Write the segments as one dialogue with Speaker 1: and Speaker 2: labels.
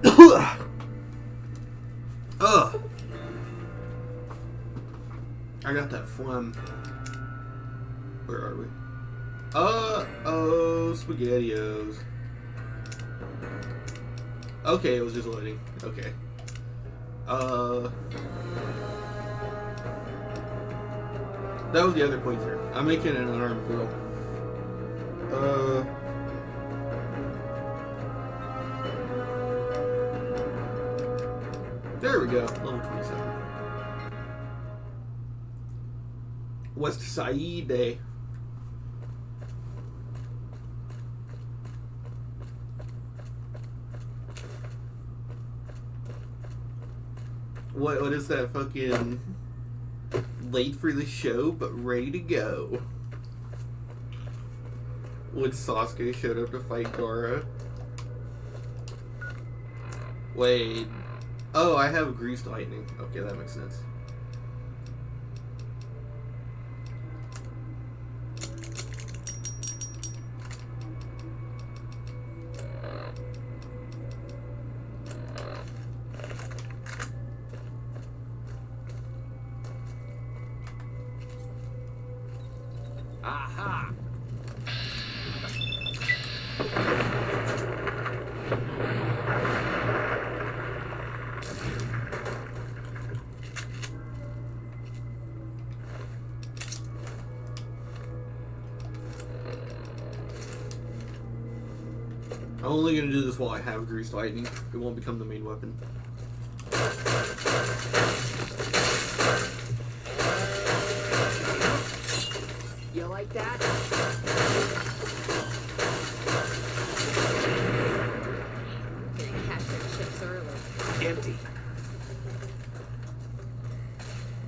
Speaker 1: Ugh. I got that phlegm. Where are we? Oh, SpaghettiOs. Okay, it was just loading. Okay. That was the other playthrough. I'm making an unarmed girl. There we go. Level 27. West Side Day. What is that fucking late for the show but ready to go? When Sasuke showed up to fight Gaara. Wait. Oh, I have Greased Lightning. Okay, that makes sense.
Speaker 2: Aha!
Speaker 1: I'm only gonna do this while I have Greased Lightning. It won't become the main weapon.
Speaker 2: You like that?
Speaker 3: Gonna cash their chips early.
Speaker 2: Empty.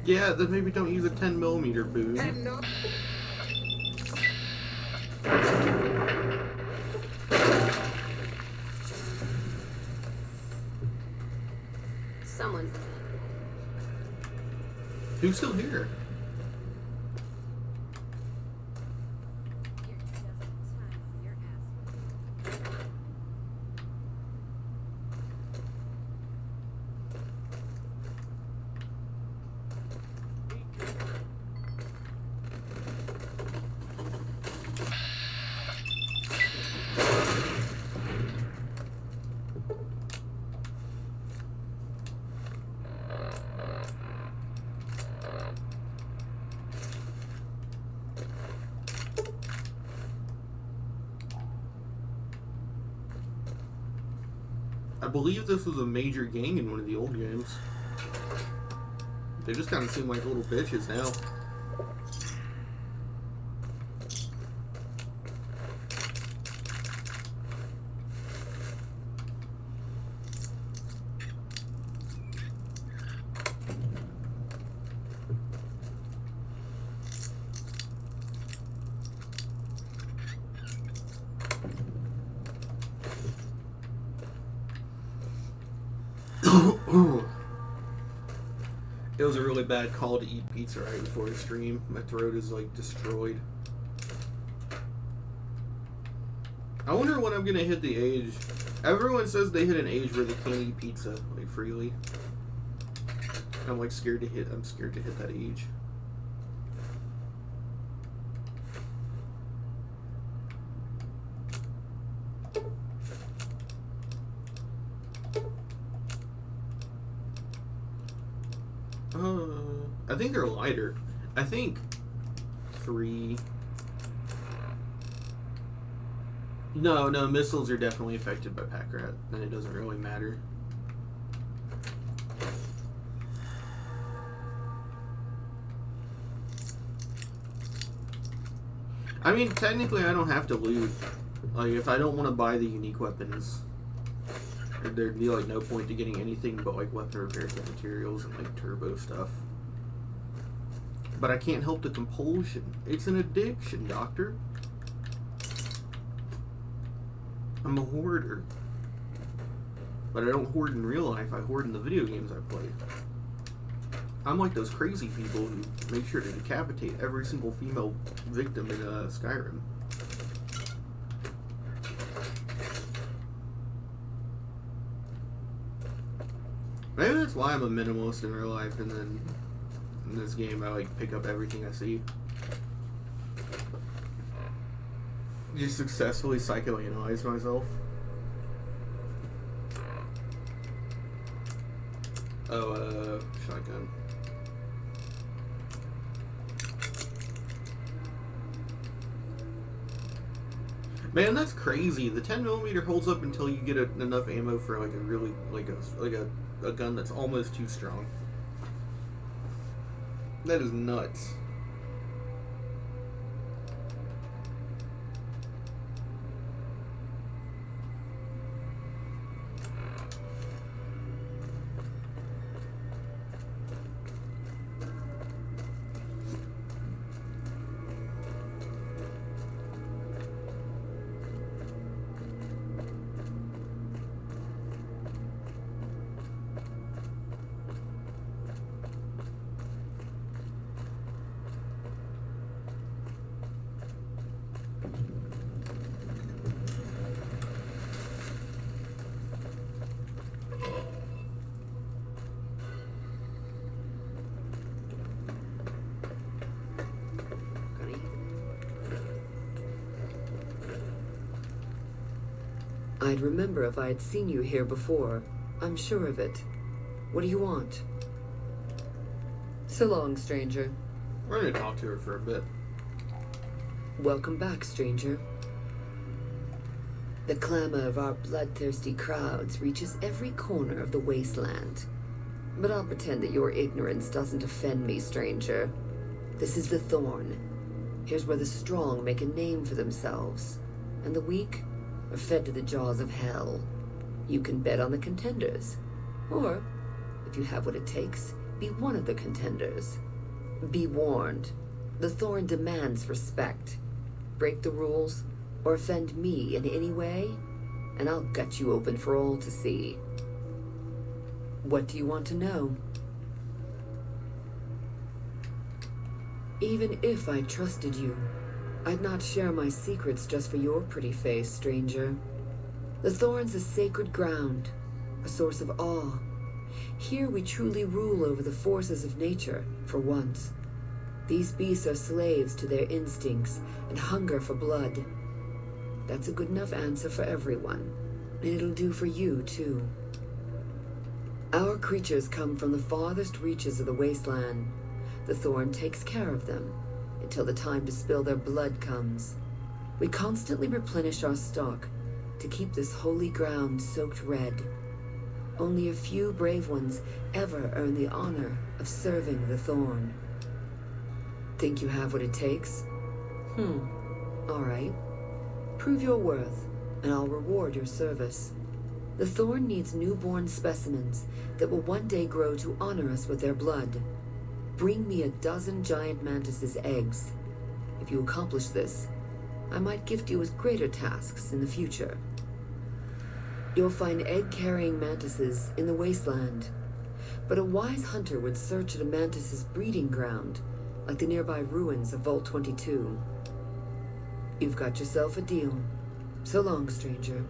Speaker 1: Yeah, then maybe don't use a 10mm boom.
Speaker 2: And no.
Speaker 3: Someone's
Speaker 1: Who's still here? I believe this was a major gang in one of the old games. They just kind of seem like little bitches now. It was a really bad call to eat pizza right before the stream. My throat is like destroyed. I wonder when I'm gonna hit the age. Everyone says they hit an age where they can't eat pizza like freely. I'm like scared to hit. I'm scared to hit that age. I think they're lighter. I think 3. No, missiles are definitely affected by Pack Rat, and it doesn't really matter. I mean, technically, I don't have to loot. Like, if I don't want to buy the unique weapons, there'd be like no point to getting anything but like weapon repair kit materials and like turbo stuff. But I can't help the compulsion. It's an addiction, doctor. I'm a hoarder. But I don't hoard in real life, I hoard in the video games I play. I'm like those crazy people who make sure to decapitate every single female victim in Skyrim. Maybe that's why I'm a minimalist in real life, and then in this game I like pick up everything I see. Just successfully psychoanalyze myself. Oh, shotgun. Man, that's crazy. The 10mm holds up until you get enough ammo for like a really a gun that's almost too strong. That is nuts.
Speaker 4: I'd remember if I had seen you here before. I'm sure of it. What do you want? So long, stranger.
Speaker 1: We're gonna talk to her for a bit.
Speaker 4: Welcome back, stranger. The clamor of our bloodthirsty crowds reaches every corner of the wasteland. But I'll pretend that your ignorance doesn't offend me, stranger. This is the Thorn. Here's where the strong make a name for themselves, and the weak are fed to the jaws of hell. You can bet on the contenders. Or, if you have what it takes, be one of the contenders. Be warned. The Thorn demands respect. Break the rules, or offend me in any way, and I'll gut you open for all to see. What do you want to know? Even if I trusted you, I'd not share my secrets just for your pretty face, stranger. The Thorn's a sacred ground, a source of awe. Here we truly rule over the forces of nature, for once. These beasts are slaves to their instincts and hunger for blood. That's a good enough answer for everyone, and it'll do for you, too. Our creatures come from the farthest reaches of the wasteland. The Thorn takes care of them until the time to spill their blood comes. We constantly replenish our stock to keep this holy ground soaked red. Only a few brave ones ever earn the honor of serving the Thorn. Think you have what it takes? All right. Prove your worth, and I'll reward your service. The Thorn needs newborn specimens that will one day grow to honor us with their blood. Bring me 12 giant mantises' eggs. If you accomplish this, I might gift you with greater tasks in the future. You'll find egg-carrying mantises in the wasteland, but a wise hunter would search the mantises' breeding ground, like the nearby ruins of Vault 22. You've got yourself a deal. So long, stranger.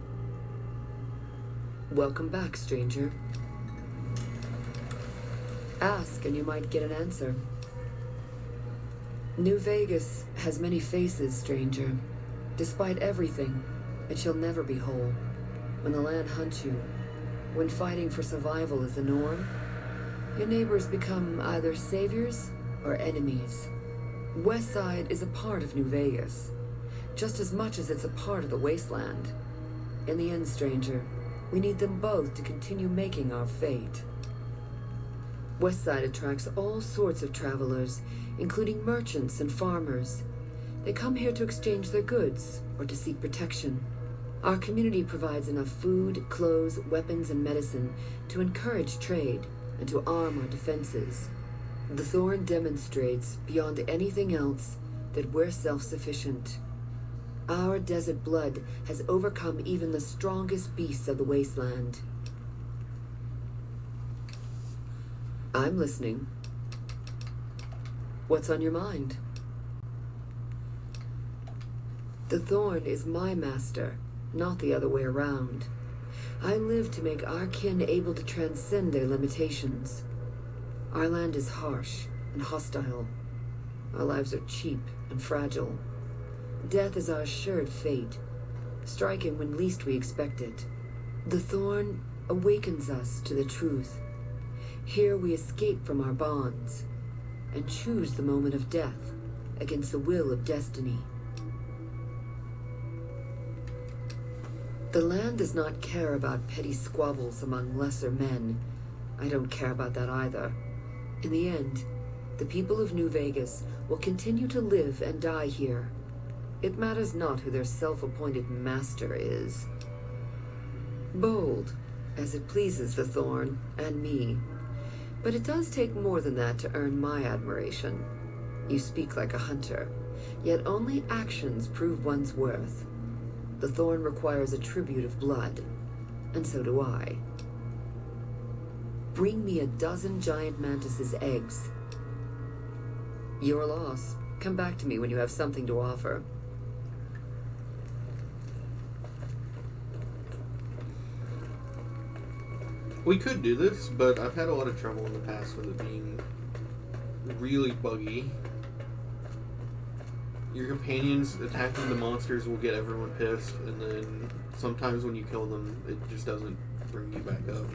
Speaker 4: Welcome back, stranger. Ask and you might get an answer. New Vegas has many faces, stranger. Despite everything, it shall never be whole. When the land hunts you, when fighting for survival is the norm, your neighbors become either saviors or enemies. Westside is a part of New Vegas, just as much as it's a part of the wasteland. In the end, stranger, we need them both to continue making our fate. Westside attracts all sorts of travelers, including merchants and farmers. They come here to exchange their goods or to seek protection. Our community provides enough food, clothes, weapons, and medicine to encourage trade and to arm our defenses. The Thorn demonstrates, beyond anything else, that we're self-sufficient. Our desert blood has overcome even the strongest beasts of the wasteland. I'm listening. What's on your mind? The Thorn is my master, not the other way around. I live to make our kin able to transcend their limitations. Our land is harsh and hostile. Our lives are cheap and fragile. Death is our assured fate, striking when least we expect it. The thorn awakens us to the truth. Here we escape from our bonds and choose the moment of death against the will of destiny. The land does not care about petty squabbles among lesser men. I don't care about that either. In the end, the people of New Vegas will continue to live and die here. It matters not who their self-appointed master is. Bold, as it pleases the Thorn and me. But it does take more than that to earn my admiration. You speak like a hunter, yet only actions prove one's worth. The Thorn requires a tribute of blood, and so do I. Bring me a dozen giant mantis's eggs. Your loss. Come back to me when you have something to offer.
Speaker 1: We could do this, but I've had a lot of trouble in the past with it being really buggy. Your companions attacking the monsters will get everyone pissed, and then sometimes when you kill them, it just doesn't bring you back up.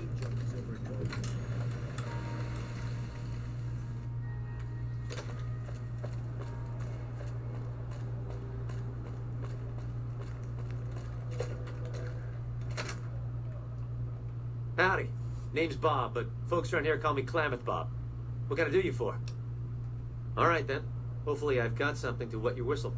Speaker 5: Howdy. Name's Bob, but folks around here call me Klamath Bob. What can I do you for? All right, then. Hopefully I've got something to wet your whistle.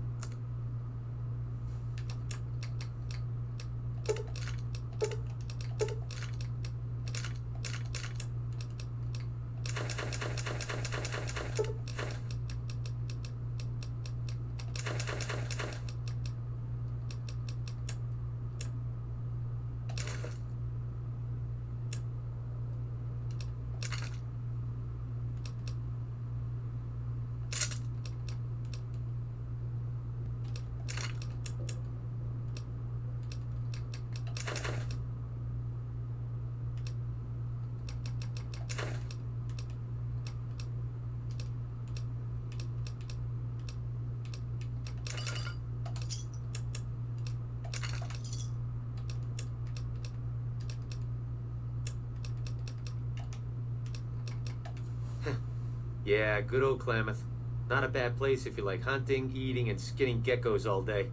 Speaker 5: Yeah, good old Klamath. Not a bad place if you like hunting, eating, and skinning geckos all day.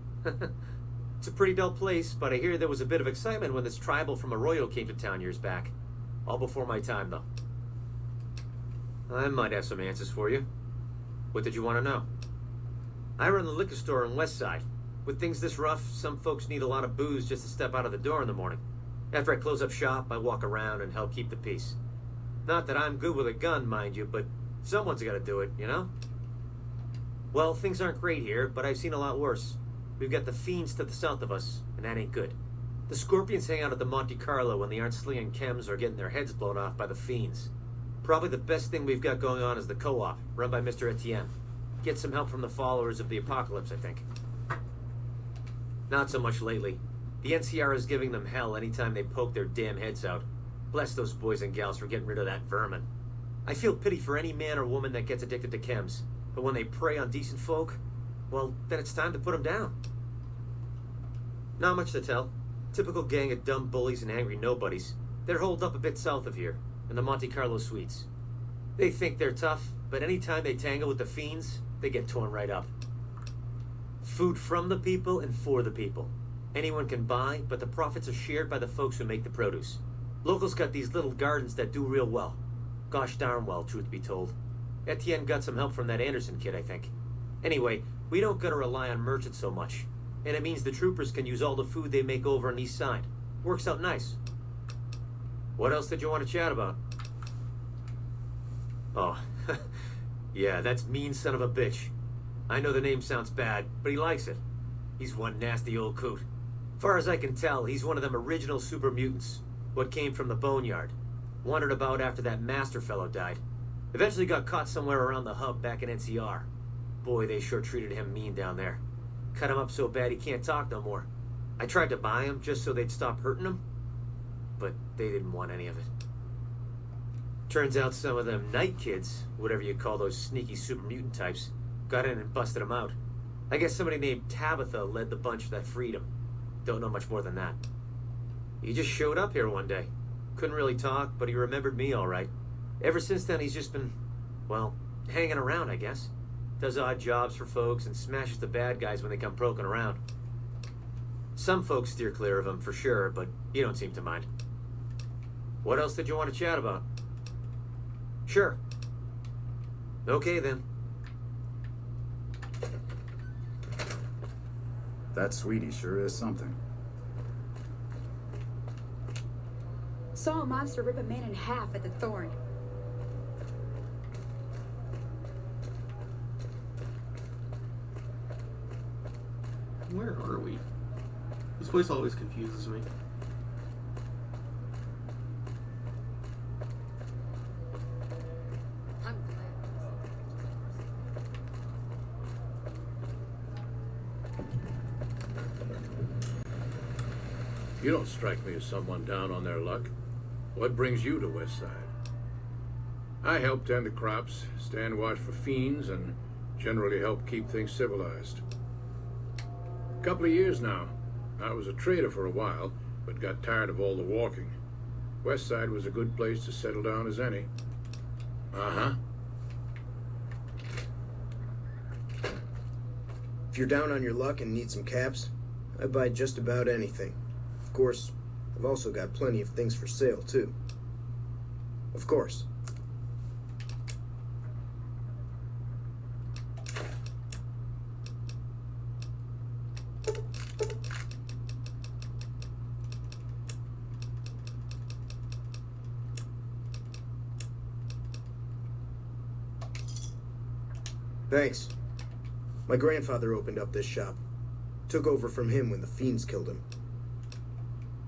Speaker 5: It's a pretty dull place, but I hear there was a bit of excitement when this tribal from Arroyo came to town years back. All before my time, though. I might have some answers for you. What did you want to know? I run the liquor store on West Side. With things this rough, some folks need a lot of booze just to step out of the door in the morning. After I close up shop, I walk around and help keep the peace. Not that I'm good with a gun, mind you, but someone's got to do it, you know? Well, things aren't great here, but I've seen a lot worse. We've got the fiends to the south of us, and that ain't good. The scorpions hang out at the Monte Carlo when they aren't slinging chems or getting their heads blown off by the fiends. Probably the best thing we've got going on is the co-op, run by Mr. Etienne. Get some help from the followers of the apocalypse, I think. Not so much lately. The NCR is giving them hell anytime they poke their damn heads out. Bless those boys and gals for getting rid of that vermin. I feel pity for any man or woman that gets addicted to chems, but when they prey on decent folk, well, then it's time to put them down. Not much to tell. Typical gang of dumb bullies and angry nobodies. They're holed up a bit south of here, in the Monte Carlo suites. They think they're tough, but anytime they tangle with the fiends, they get torn right up. Food from the people and for the people. Anyone can buy, but the profits are shared by the folks who make the produce. Locals got these little gardens that do real well. Gosh darn well, truth be told. Etienne got some help from that Anderson kid, I think. Anyway, we don't gotta rely on merchants so much. And it means the troopers can use all the food they make over on the east side. Works out nice. What else did you want to chat about? Oh, yeah, that's mean son of a bitch. I know the name sounds bad, but he likes it. He's one nasty old coot. Far as I can tell, he's one of them original super mutants. What came from the boneyard. Wandered about after that master fellow died. Eventually got caught somewhere around the hub back in NCR. Boy, they sure treated him mean down there. Cut him up so bad he can't talk no more. I tried to buy him just so they'd stop hurting him. but they didn't want any of it. Turns out some of them night kids, whatever you call those sneaky super mutant types, got in and busted them out. I guess somebody named Tabitha led the bunch that freed him. Don't know much more than that. He just showed up here one day. Couldn't really talk, but he remembered me all right. Ever since then, he's just been, well, hanging around, I guess. Does odd jobs for folks and smashes the bad guys when they come poking around. Some folks steer clear of him for sure, but he don't seem to mind. What else did you want to chat about? Sure. Okay then.
Speaker 6: That sweetie sure is something.
Speaker 7: Saw a monster rip a man in half at the Thorn.
Speaker 1: Where are we? This place always confuses me.
Speaker 3: I'm glad.
Speaker 8: You don't strike me as someone down on their luck. What brings you to Westside? I help tend the crops, stand watch for fiends, and generally help keep things civilized. A couple of years now. I was a trader for a while, but got tired of all the walking. Westside was a good place to settle down as any. Uh-huh.
Speaker 9: If you're down on your luck and need some caps, I buy just about anything. Of course, I've also got plenty of things for sale, too. Of course. Thanks. My grandfather opened up this shop. Took over from him when the fiends killed him.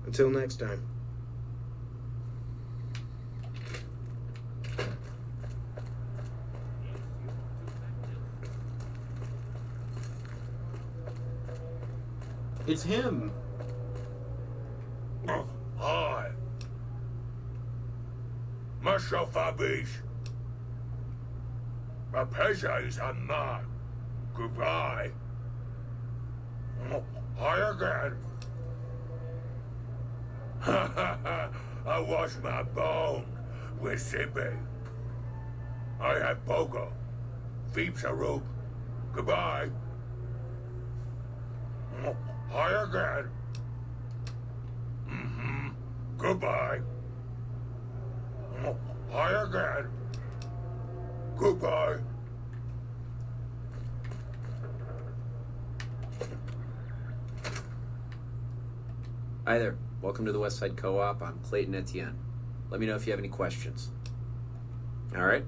Speaker 9: Until next time.
Speaker 1: It's him.
Speaker 10: Hi. Monsieur Fabiche. My pleasure is on mine. Goodbye. Hi again. I wash my bone with Sippy. I have Pogo. Feeps a rope. Goodbye. Hi again. Goodbye. Hi again. Goodbye.
Speaker 11: Hi there. Welcome to the Westside Co-op. I'm Clayton Etienne. Let me know if you have any questions. All right?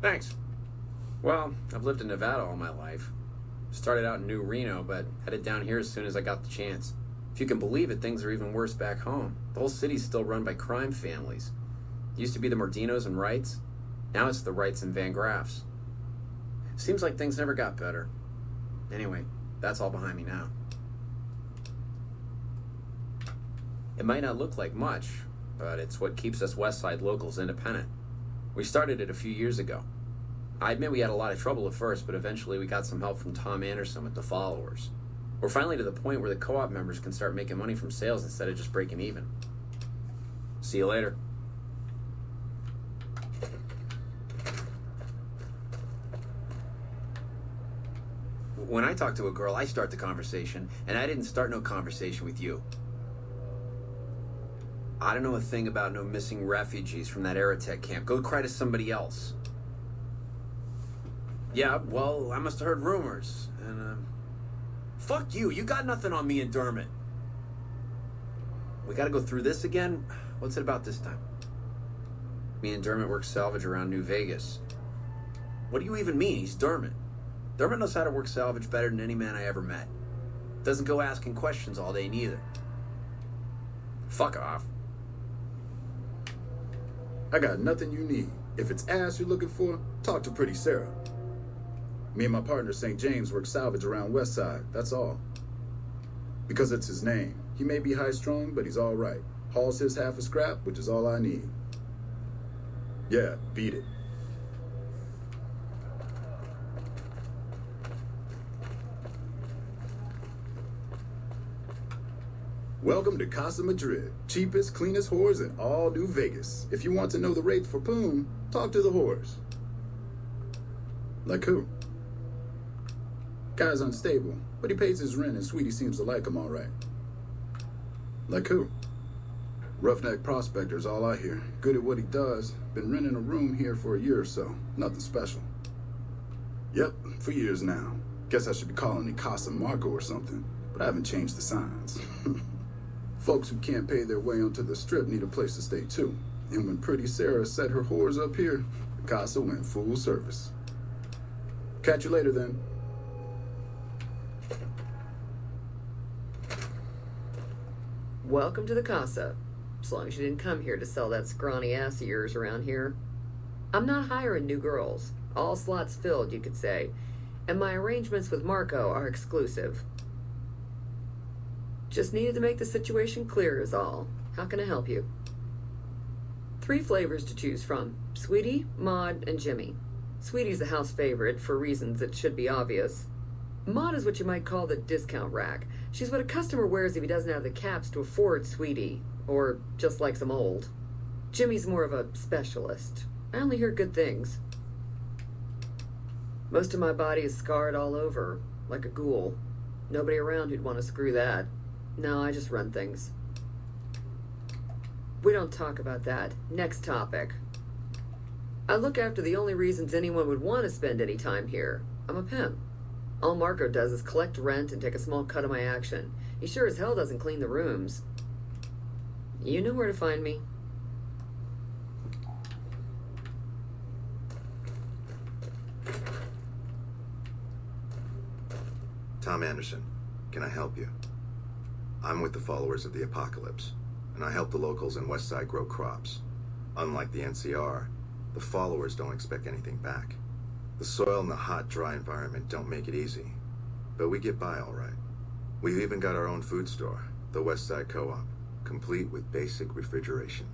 Speaker 11: Thanks. Well, I've lived in Nevada all my life. Started out in New Reno, but headed down here as soon as I got the chance. If you can believe it, things are even worse back home. The whole city's still run by crime families. It used to be the Mordinos and Wrights. Now it's the Wrights and Van Graffs. Seems like things never got better. Anyway, that's all behind me now. It might not look like much, but it's what keeps us Westside locals independent. We started it a few years ago. I admit we had a lot of trouble at first, but eventually we got some help from Tom Anderson with the followers. We're finally to the point where the co-op members can start making money from sales instead of just breaking even. See you later. When I talk to a girl, I start the conversation, and I didn't start no conversation with you. I don't know a thing about no missing refugees from that Aerotech camp. Go cry to somebody else. Yeah, well, I must have heard rumors, and, fuck you. You got nothing on me and Dermot. We gotta go through this again? What's it about this time? Me and Dermot work salvage around New Vegas. What do you even mean? He's Dermot. Dermot knows how to work salvage better than any man I ever met. Doesn't go asking questions all day neither. Fuck off.
Speaker 6: I got nothing you need. If it's ass you're looking for, talk to Pretty Sarah. Me and my partner St. James work salvage around West Side, that's all. Because it's his name. He may be high-strung, but he's all right. Hauls his half a scrap, which is all I need. Yeah, beat it. Welcome to Casa Madrid, cheapest, cleanest whores in all New Vegas. If you want to know the rates for Poom, talk to the whores. Like who? Guy's unstable, but he pays his rent and Sweetie seems to like him all right. Like who? Roughneck prospector's all I hear. Good at what he does. Been renting a room here for a year or so. Nothing special. Yep, for years now. Guess I should be calling it Casa Marco or something, but I haven't changed the signs. Folks who can't pay their way onto the strip need a place to stay too. And when Pretty Sarah set her whores up here, the Casa went full service. Catch you later then.
Speaker 4: Welcome to the Casa. As long as you didn't come here to sell that scrawny ass of yours around here. I'm not hiring new girls. All slots filled, you could say. And my arrangements with Marco are exclusive. Just needed to make the situation clear is all. How can I help you? 3 flavors to choose from. Sweetie, Maud, and Jimmy. Sweetie's a house favorite for reasons that should be obvious. Maud is what you might call the discount rack. She's what a customer wears if he doesn't have the caps to afford Sweetie, or just likes them old. Jimmy's more of a specialist. I only hear good things. Most of my body is scarred all over, like a ghoul. Nobody around who'd want to screw that. No, I just run things. We don't talk about that. Next topic. I look after the only reasons anyone would want to spend any time here. I'm a pimp. All Marco does is collect rent and take a small cut of my action. He sure as hell doesn't clean the rooms. You know where to find me.
Speaker 12: Tom Anderson, can I help you? I'm with the followers of the apocalypse, and I help the locals in Westside grow crops. Unlike the NCR, the followers don't expect anything back. The soil and the hot, dry environment don't make it easy, but we get by all right. We've even got our own food store, the Westside Co-op, complete with basic refrigeration.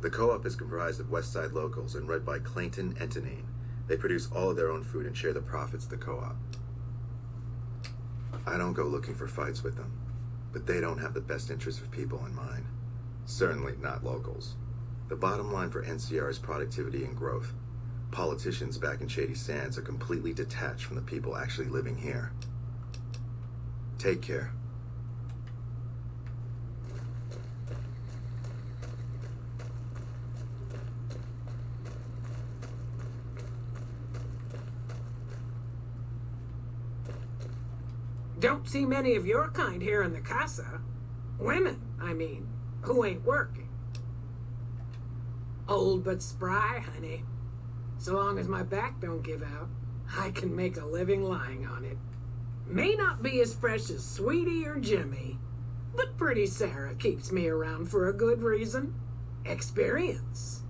Speaker 12: The co-op is comprised of Westside locals and run by Clayton Entenine. They produce all of their own food and share the profits of the co-op. I don't go looking for fights with them, but they don't have the best interests of people in mind. Certainly not locals. The bottom line for NCR is productivity and growth. Politicians back in Shady Sands are completely detached from the people actually living here. Take care.
Speaker 2: Don't see many of your kind here in the Casa. Women, I mean, who ain't working. Old but spry, honey. So long as my back don't give out, I can make a living lying on it. May not be as fresh as Sweetie or Jimmy, but Pretty Sarah keeps me around for a good reason. Experience.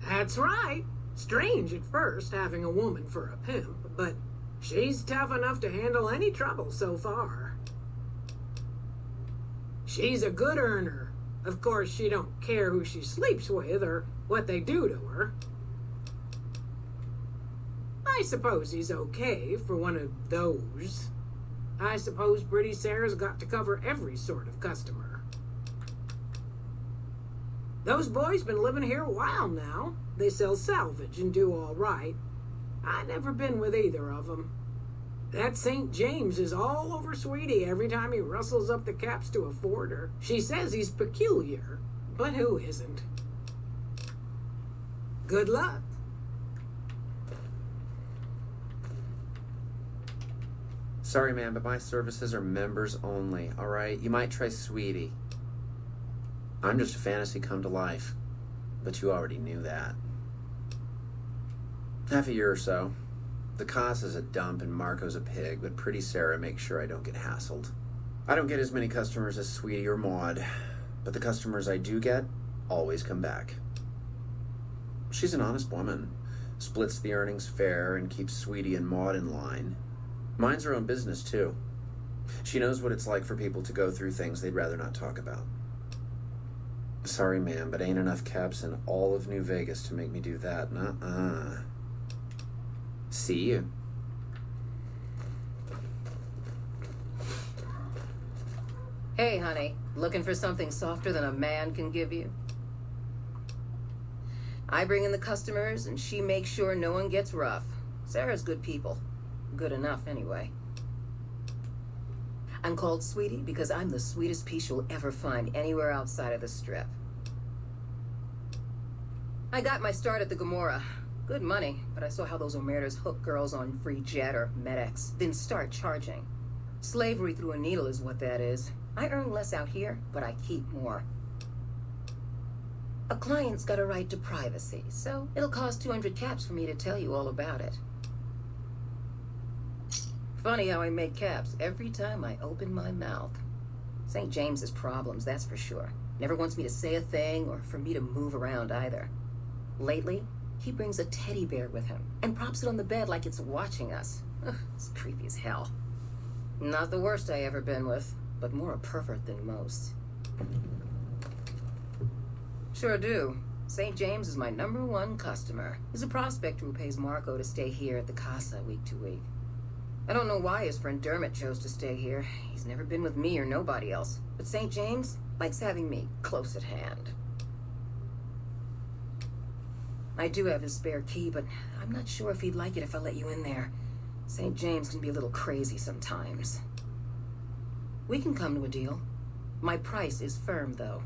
Speaker 2: That's right. Strange at first, having a woman for a pimp, but she's tough enough to handle any trouble so far. She's a good earner. Of course, she don't care who she sleeps with or what they do to her. I suppose he's okay for one of those. I suppose Pretty Sarah's got to cover every sort of customer. Those boys been living here a while now. They sell salvage and do all right. I never been with either of them. That St. James is all over Sweetie every time he rustles up the caps to afford her. She says he's peculiar, but who isn't? Good luck.
Speaker 11: Sorry, man, but my services are members only, all right? You might try Sweetie. I'm just a fantasy come to life, but you already knew that. Half a year or so. The Casa's a dump and Marco's a pig, but Pretty Sarah makes sure I don't get hassled. I don't get as many customers as Sweetie or Maud, but the customers I do get, always come back. She's an honest woman, splits the earnings fair and keeps Sweetie and Maud in line. Minds her own business, too. She knows what it's like for people to go through things they'd rather not talk about. Sorry, ma'am, but ain't enough caps in all of New Vegas to make me do that. Nuh-uh. See you.
Speaker 13: Hey, honey. Looking for something softer than a man can give you? I bring in the customers, and she makes sure no one gets rough. Sarah's good people. Good enough, anyway. I'm called Sweetie because I'm the sweetest piece you'll ever find anywhere outside of the Strip. I got my start at the Gomorrah. Good money, but I saw how those Omertas hook girls on free jet or MedX, then start charging. Slavery through a needle is what that is. I earn less out here, but I keep more. A client's got a right to privacy, so it'll cost 200 caps for me to tell you all about it. Funny how I make caps every time I open my mouth. St. James has problems, that's for sure. Never wants me to say a thing or for me to move around either. Lately, he brings a teddy bear with him and props it on the bed like it's watching us. Ugh, it's creepy as hell. Not the worst I ever been with, but more a pervert than most. Sure do. St. James is my #1 customer. He's a prospector who pays Marco to stay here at the Casa week to week. I don't know why his friend Dermot chose to stay here. He's never been with me or nobody else. But St. James likes having me close at hand. I do have his spare key, but I'm not sure if he'd like it if I let you in there. St. James can be a little crazy sometimes. We can come to a deal. My price is firm, though.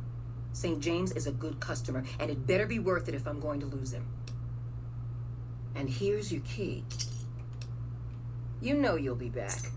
Speaker 13: St. James is a good customer, and it better be worth it if I'm going to lose him. And here's your key. You know you'll be back.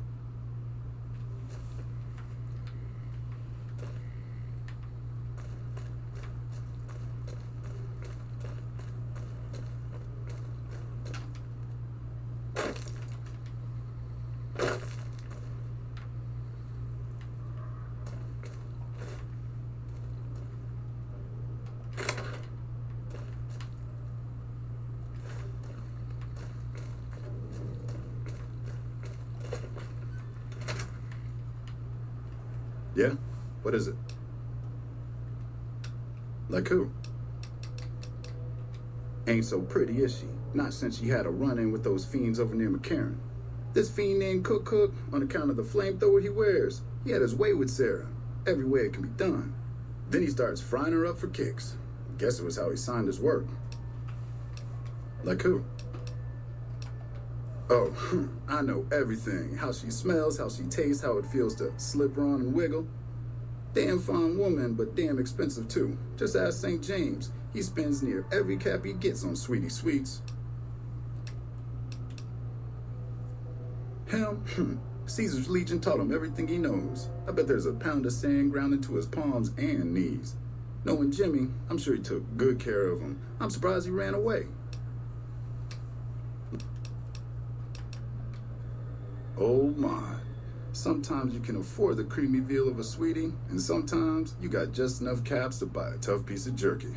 Speaker 6: Yeah? What is it? Like who? Ain't so pretty, is she? Not since she had a run-in with those fiends over near McCarran. This fiend named Cook, on account of the flamethrower he wears, he had his way with Sarah. Every way it can be done. Then he starts frying her up for kicks. Guess it was how he signed his work. Like who? Oh, I know everything. How she smells, how she tastes, how it feels to slip her on and wiggle. Damn fine woman, but damn expensive too. Just ask St. James. He spends near every cap he gets on Sweetie Sweets. Him? Caesar's Legion taught him everything he knows. I bet there's a pound of sand ground into his palms and knees. Knowing Jimmy, I'm sure he took good care of him. I'm surprised he ran away. Oh my. Sometimes you can afford the creamy veal of a sweetie, and sometimes you got just enough caps to buy a tough piece of jerky.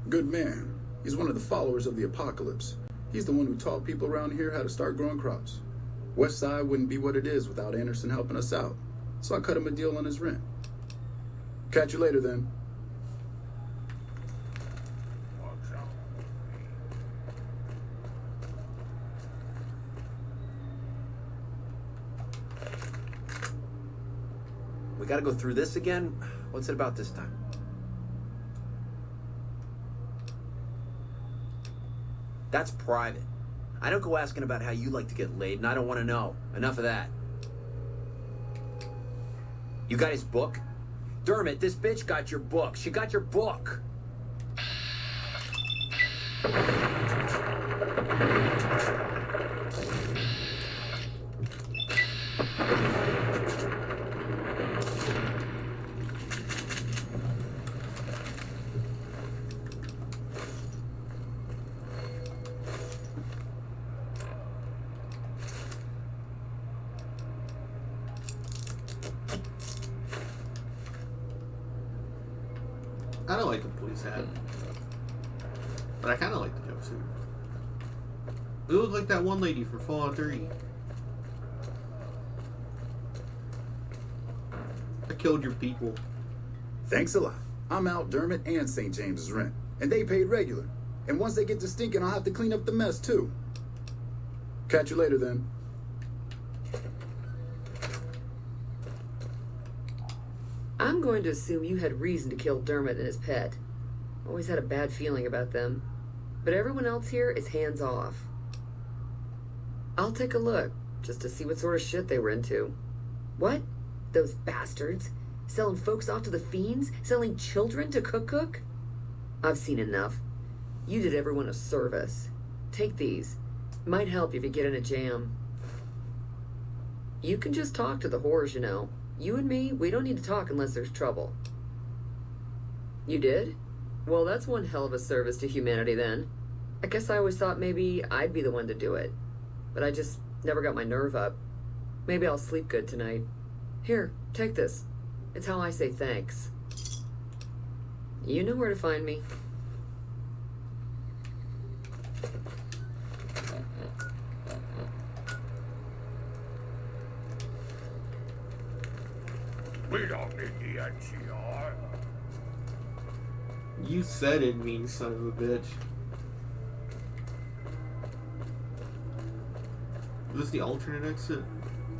Speaker 6: Good man. He's one of the followers of the apocalypse. He's the one who taught people around here how to start growing crops. West Side wouldn't be what it is without Anderson helping us out, so I cut him a deal on his rent. Catch you later then.
Speaker 11: We gotta go through this again? What's it about this time? That's private. I don't go asking about how you like to get laid, and I don't want to know. Enough of that. You got his book? Dermot, this bitch got your book. She got your book.
Speaker 1: I don't like the police hat. But I kind of like the jumpsuit. It looked like that one lady from Fallout 3. I killed your people.
Speaker 6: Thanks a lot. I'm out Dermot and St. James's rent, and they paid regular. And once they get to stinking, I'll have to clean up the mess, too. Catch you later, then.
Speaker 4: I'm going to assume you had reason to kill Dermot and his pet. Always had a bad feeling about them. But everyone else here is hands off. I'll take a look, just to see what sort of shit they were into. What? Those bastards? Selling folks off to the fiends? Selling children to Cook? I've seen enough. You did everyone a service. Take these. Might help if you get in a jam. You can just talk to the whores, you know. You and me, we don't need to talk unless there's trouble. You did? Well, that's one hell of a service to humanity then. I guess I always thought maybe I'd be the one to do it. But I just never got my nerve up. Maybe I'll sleep good tonight. Here, take this. It's how I say thanks. You know where to find me.
Speaker 10: We don't need the NCR.
Speaker 1: You said it, mean son of a bitch. Is this the alternate exit?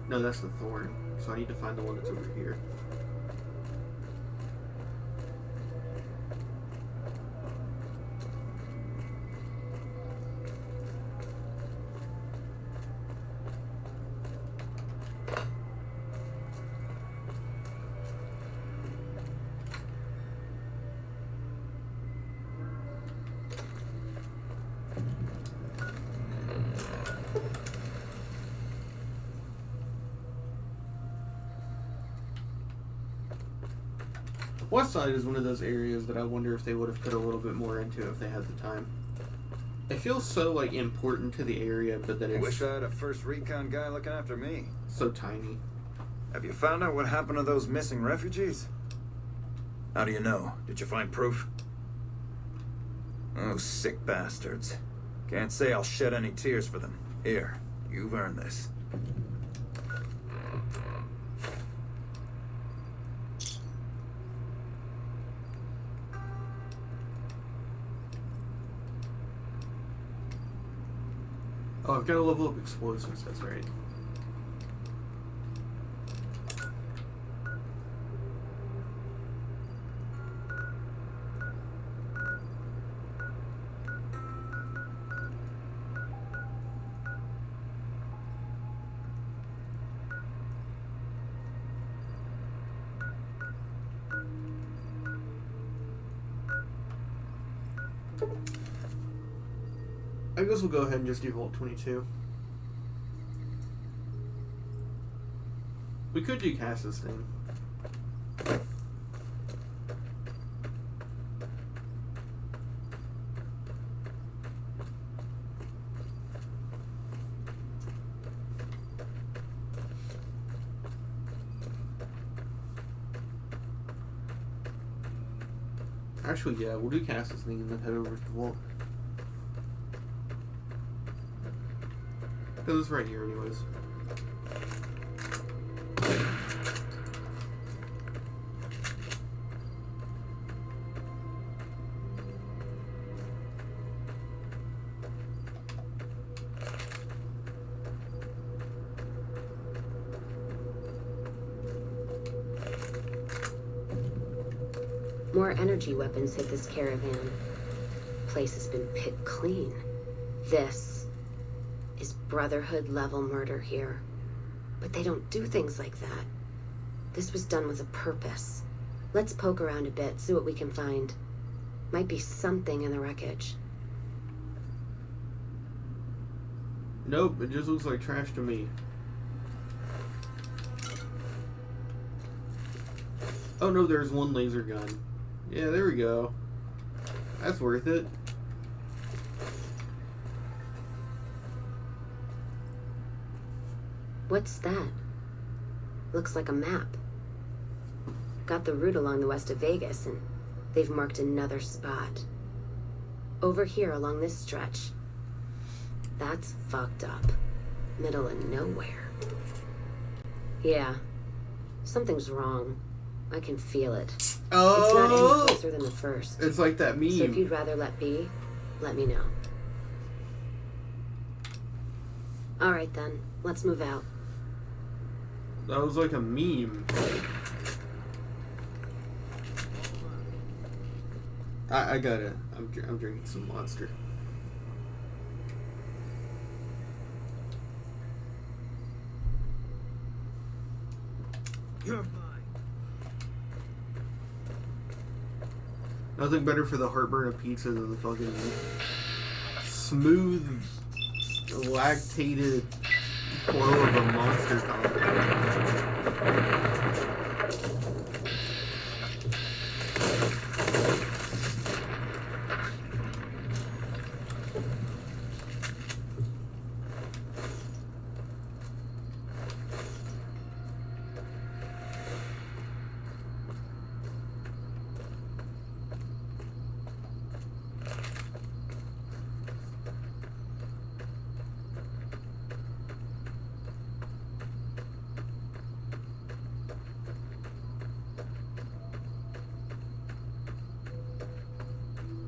Speaker 1: No, that's the Thorn. So I need to find the one that's over here. Westside is one of those areas that I wonder if they would have put a little bit more into if they had the time. It feels so like important to the area, but then it's
Speaker 14: Wish I had a first recon guy looking after me.
Speaker 1: so tiny.
Speaker 14: Have you found out what happened to those missing refugees? How do you know? Did you find proof? Oh, sick bastards. Can't say I'll shed any tears for them. Here, you've earned this.
Speaker 1: Oh, I've got to level up explosives, that's right. I guess we'll go ahead and just do Vault 22. We could do Cass's thing. Actually, yeah, we'll do Cass's thing and then head over to the Vault. Because it's right here anyways.
Speaker 15: More energy weapons hit this caravan. Place has been picked clean. This is Brotherhood level murder here. But they don't do things like that. This was done with a purpose. Let's poke around a bit, see what we can find. Might be something in the wreckage.
Speaker 1: Nope, it just looks like trash to me. Oh no, there's one laser gun. Yeah, there we go. That's worth it.
Speaker 15: What's that? Looks like a map. Got the route along the west of Vegas, and they've marked another spot. Over here along this stretch. That's fucked up. Middle of nowhere. Yeah. Something's wrong. I can feel it.
Speaker 1: Oh!
Speaker 15: It's not any closer than the first.
Speaker 1: It's like that meme.
Speaker 15: So if you'd rather let be, let me know. Alright then, let's move out.
Speaker 1: That was like a meme. I gotta. I'm drinking some Monster.
Speaker 14: You're mine.
Speaker 1: Nothing better for the heartburn of pizza than the fucking smooth, lactated flow of a Monster coffee.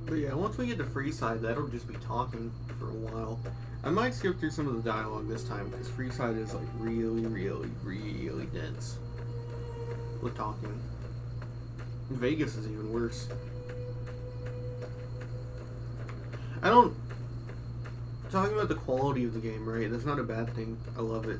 Speaker 1: But yeah, once we get to Freeside, that'll just be talking for a while. I might skip through some of the dialogue this time, because Freeside is like really, really, really dense with talking. And Vegas is even worse. Talking about the quality of the game, right? That's not a bad thing. I love it.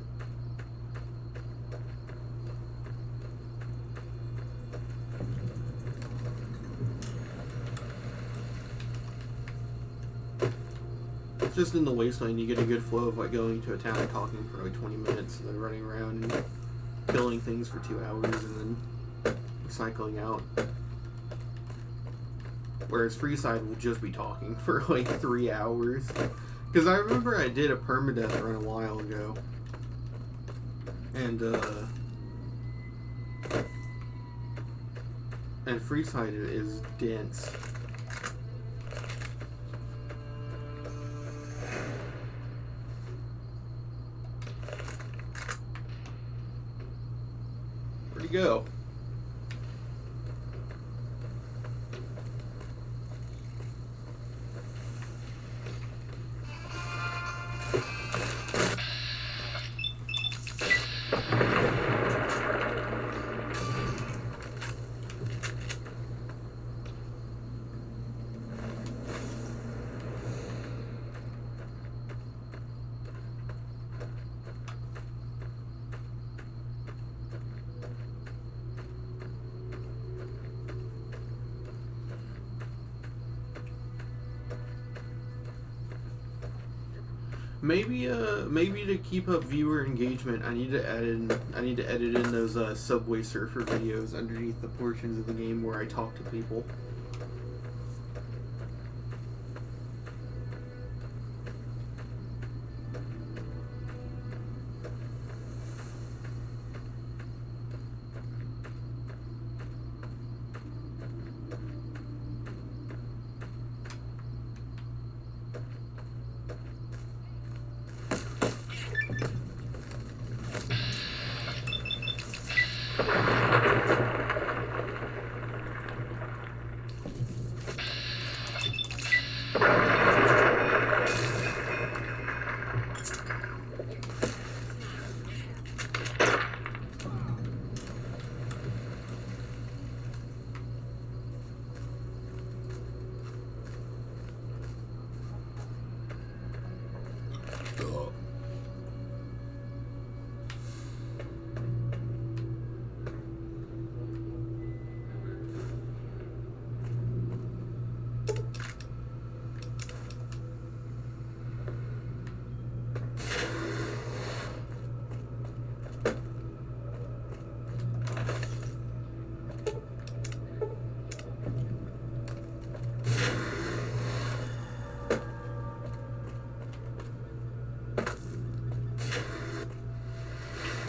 Speaker 1: Just in the Wasteland, you get a good flow of like going to a town and talking for like 20 minutes, and then running around and killing things for 2 hours, and then cycling out. Whereas Freeside will just be talking for like 3 hours. Because I remember I did a permadeath run a while ago, and Freeside is dense. Where'd he go? Maybe to keep up viewer engagement, I need to edit in those Subway Surfer videos underneath the portions of the game where I talk to people.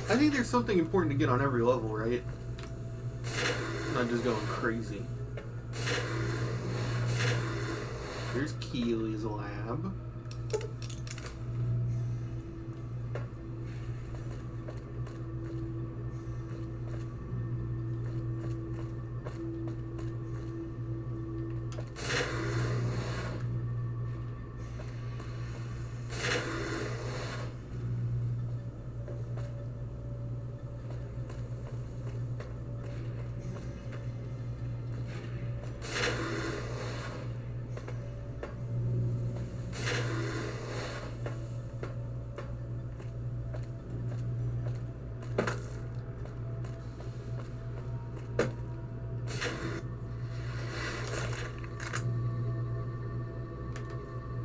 Speaker 1: I think there's something important to get on every level, right? Not just going crazy. Here's Keely's lab.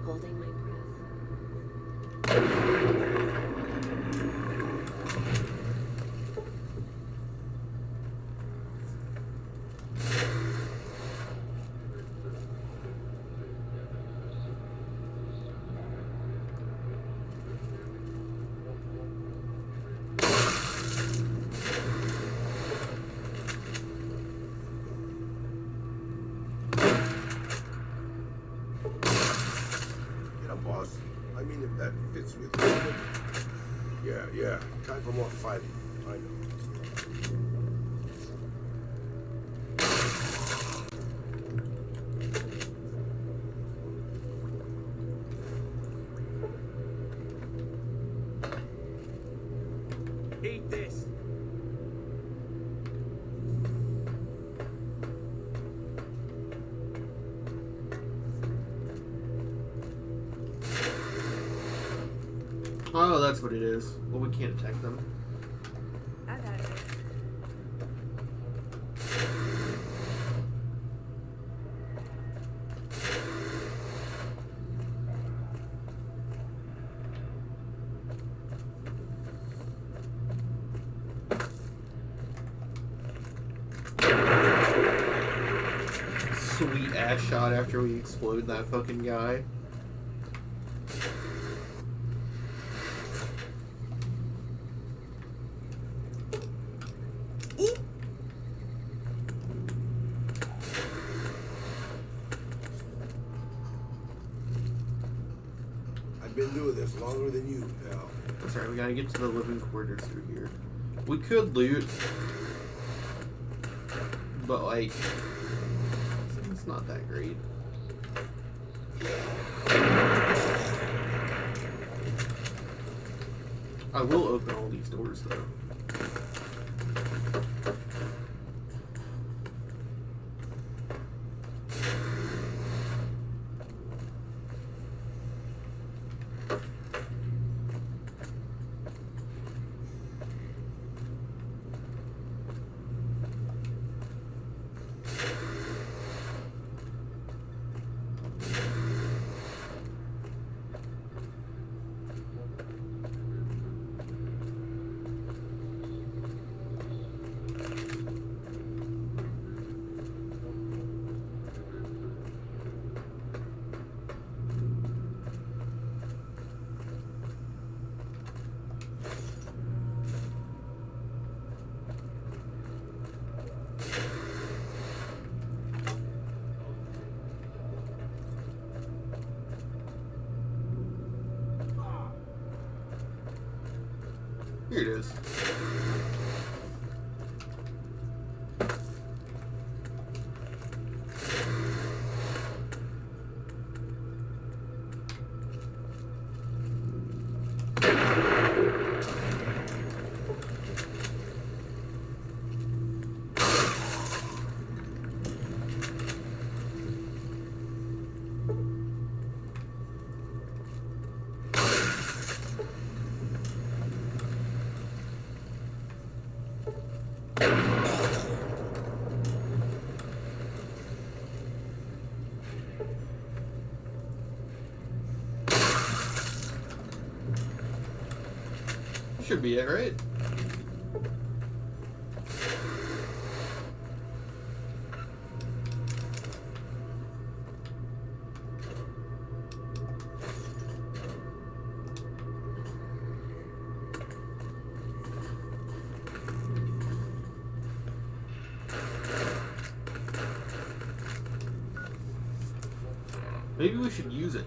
Speaker 15: Holding my breath.
Speaker 10: Boss, I mean if that fits with you. Yeah. Time for more fighting. I know.
Speaker 5: Eat this.
Speaker 1: Oh, that's what it is. Well, we can't attack them.
Speaker 7: I got it.
Speaker 1: Sweet ass shot after we explode that fucking guy.
Speaker 10: I've been doing this longer than you, pal.
Speaker 1: That's right, we gotta get to the living quarters through here. We could loot, but like, it's not that great. I will open all these doors though. Here it is. Should be it, right? Maybe we should use it.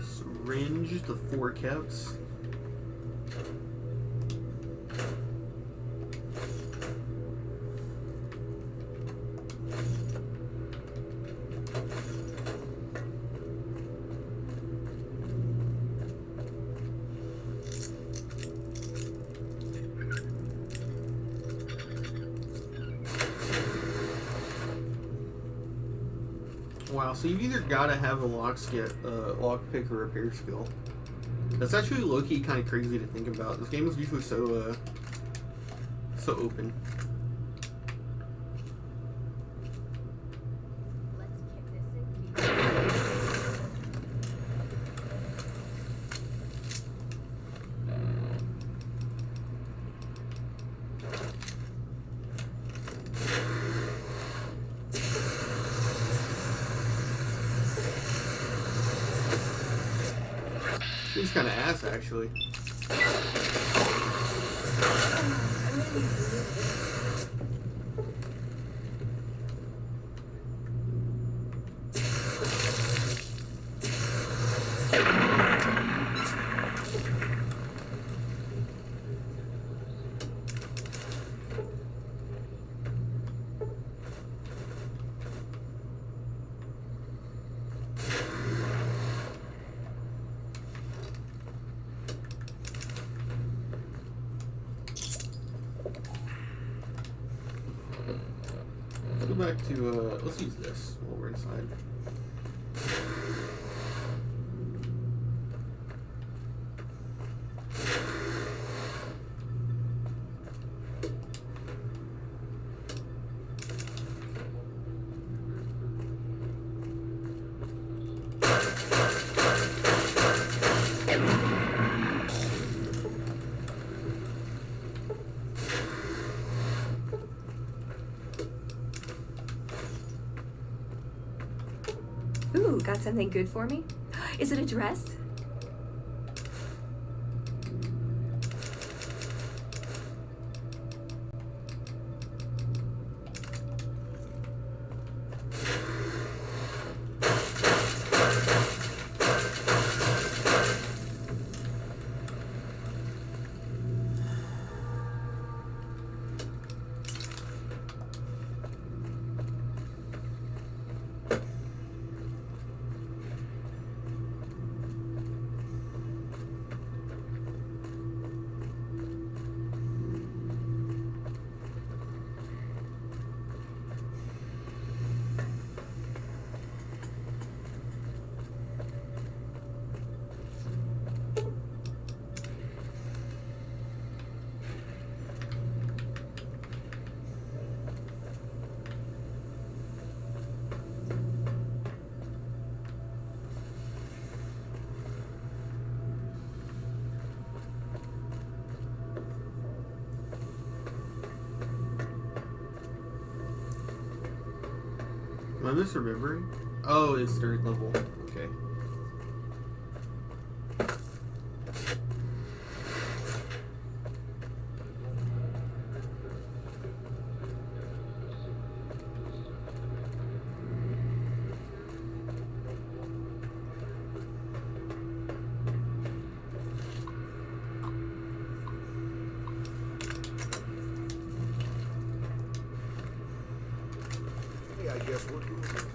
Speaker 1: Syringe, the 4 caps. Wow, so you've either got to have a lockpick or repair skill. That's actually low-key kind of crazy to think about. This game is usually so open. Seems kind of ass, actually. Let's go back to, let's use this while we're inside.
Speaker 16: Ooh, got something good for me? Is it a dress? Am I misremembering? Oh, it's 3rd level. Okay.
Speaker 10: I guess we're good.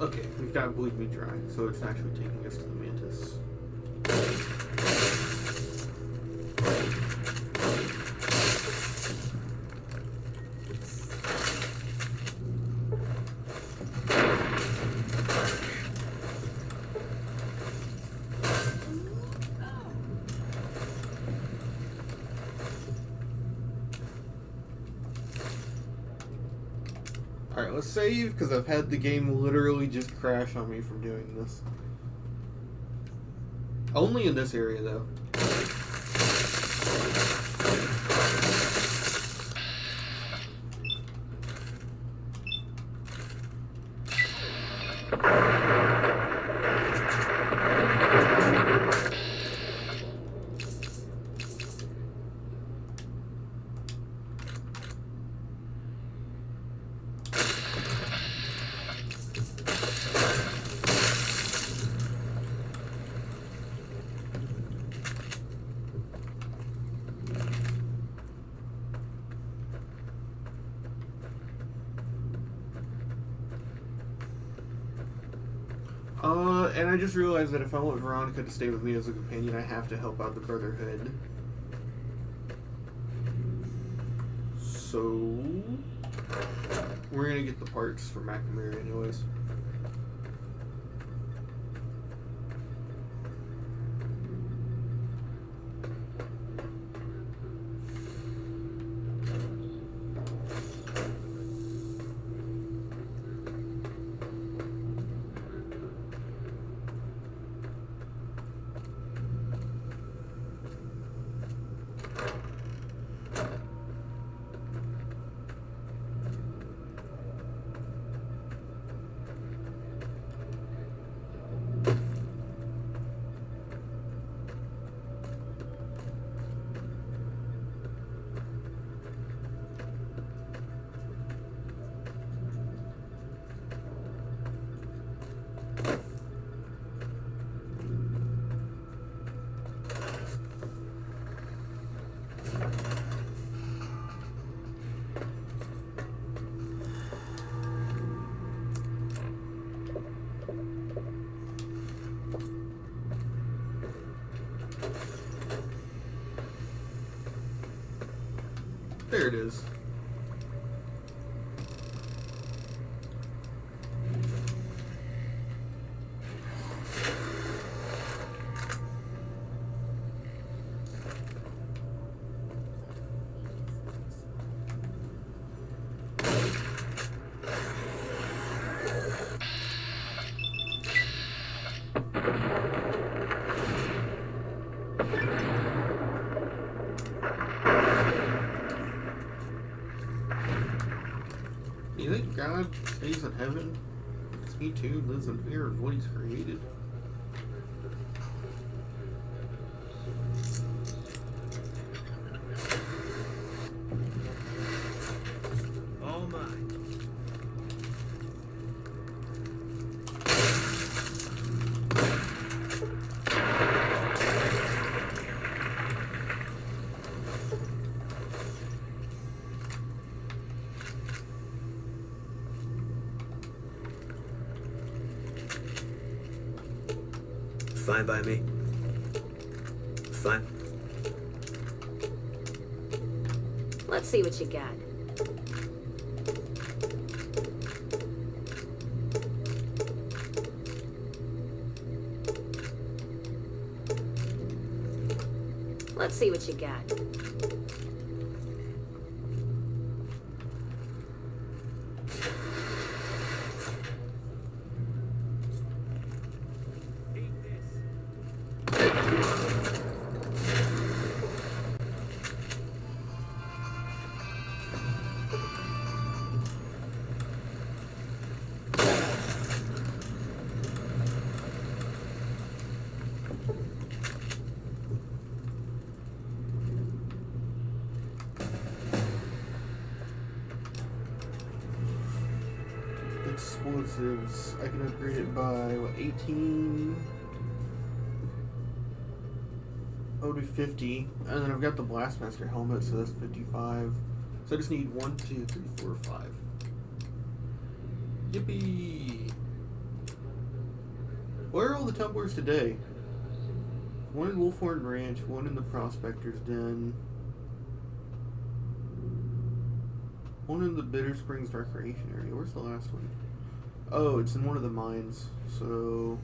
Speaker 1: Okay, we've got Bleed Me Dry, so it's actually taking us to the Mantis. Alright, let's save, because I've had the game literally just crash on me from doing this. Only in this area, though. And I just realized that if I want Veronica to stay with me as a companion, I have to help out the Brotherhood. So, we're gonna get the parts for McNamara anyways. There it is. You think God stays in heaven? Because he too lives in fear of what he's created.
Speaker 5: All mine. Fine by me. Fine.
Speaker 15: Let's see what you got. Let's see what you got.
Speaker 1: Explosives. I can upgrade it by what, 18? Oh, to 50. And then I've got the Blastmaster helmet, so that's 55. So I just need 1, 2, 3, 4, 5. Yippee! Where are all the Templars today? One in Wolfhorn Ranch, one in the Prospector's Den, one in the Bitter Springs Recreation Area. Where's the last one? Oh, it's in one of the mines, so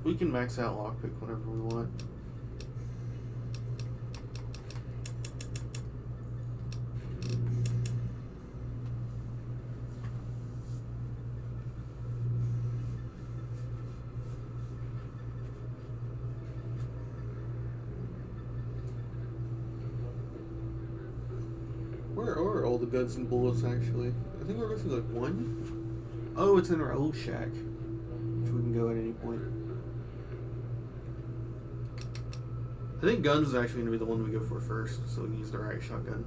Speaker 1: we can max out lockpick whenever we want. all the guns and bullets, actually. I think we're missing, like, one? Oh, it's in our old shack. Which we can go at any point. I think guns is actually going to be the one we go for first, so we can use the riot shotgun.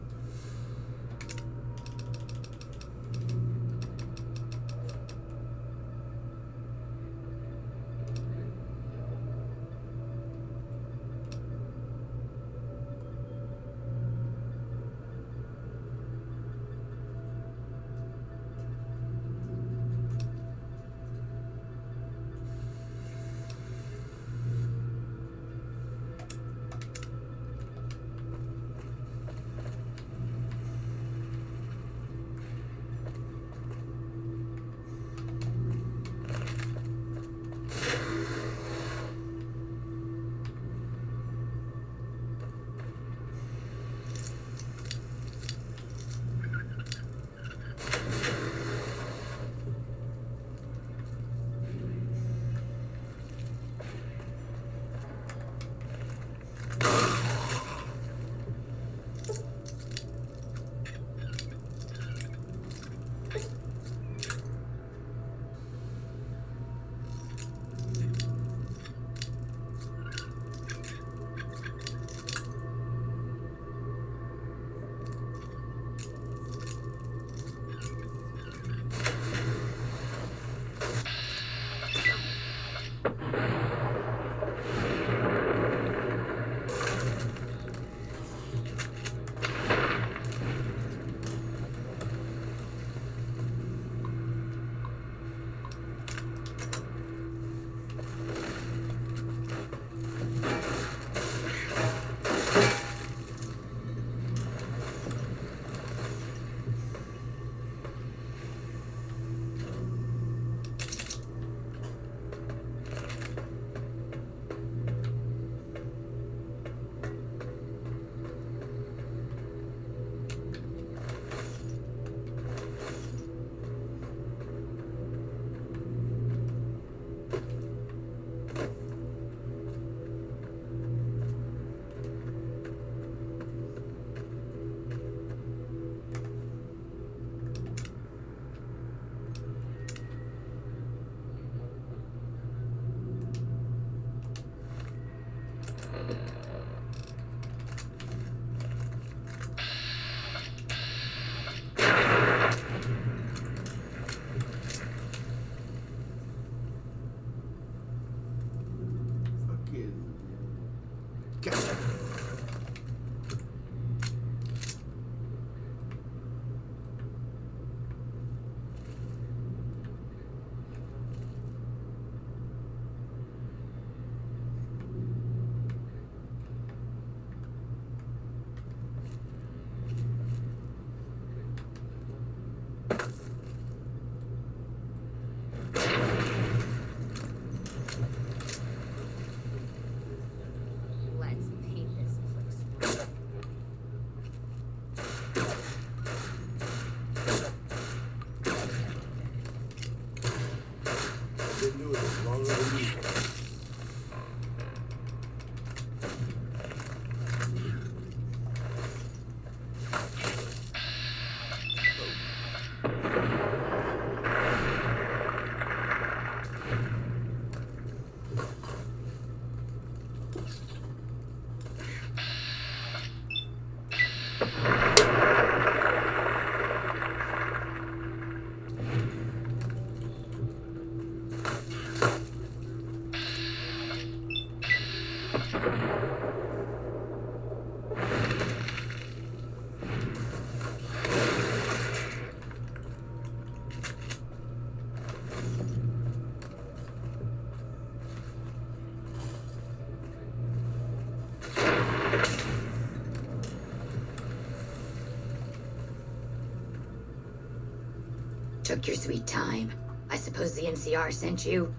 Speaker 17: Took your sweet time. I suppose the NCR sent you?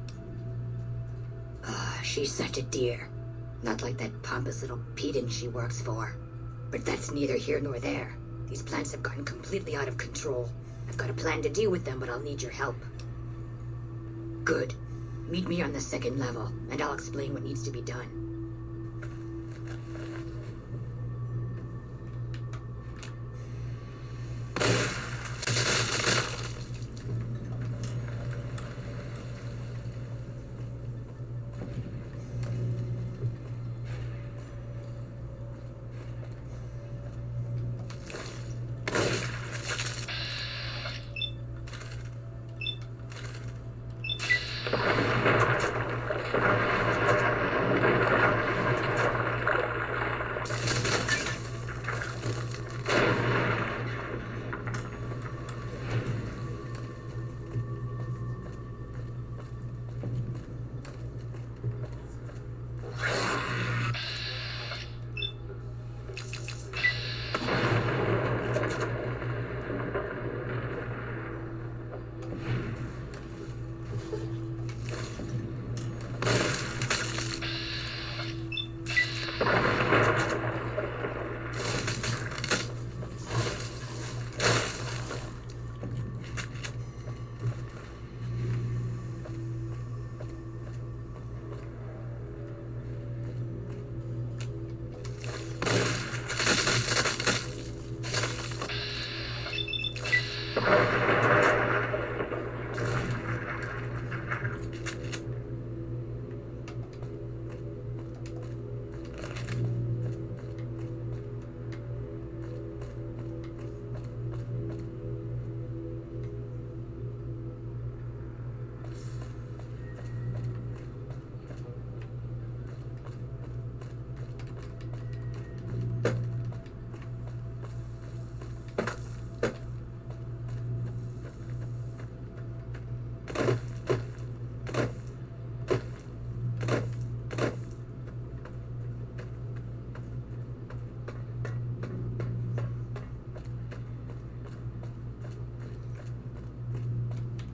Speaker 17: She's such a dear. Not like that pompous little pedant she works for. But that's neither here nor there. These plants have gotten completely out of control. I've got a plan to deal with them, but I'll need your help. Good. Meet me on the second level, and I'll explain what needs to be done.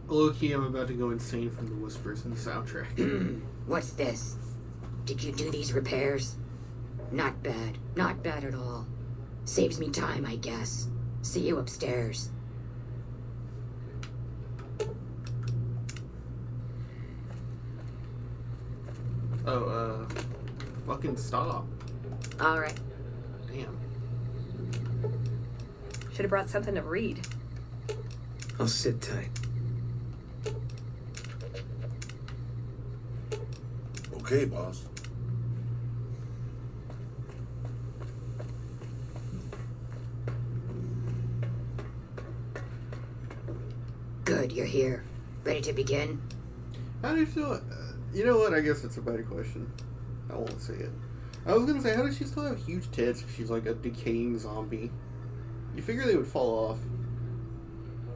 Speaker 1: Low-key, I'm about to go insane from the whispers in the soundtrack.
Speaker 17: What's this? Did you do these repairs? Not bad. Not bad at all. Saves me time, I guess. See you upstairs.
Speaker 1: Oh, fucking stop.
Speaker 3: All right.
Speaker 1: Damn.
Speaker 3: Should have brought something to read.
Speaker 9: I'll sit tight.
Speaker 10: Okay, boss.
Speaker 17: Good, you're here. Ready to begin?
Speaker 1: How do you feel? You know what? I guess it's a better question. I won't say it. I was gonna say, how does she still have huge tits if she's like a decaying zombie? You figure they would fall off.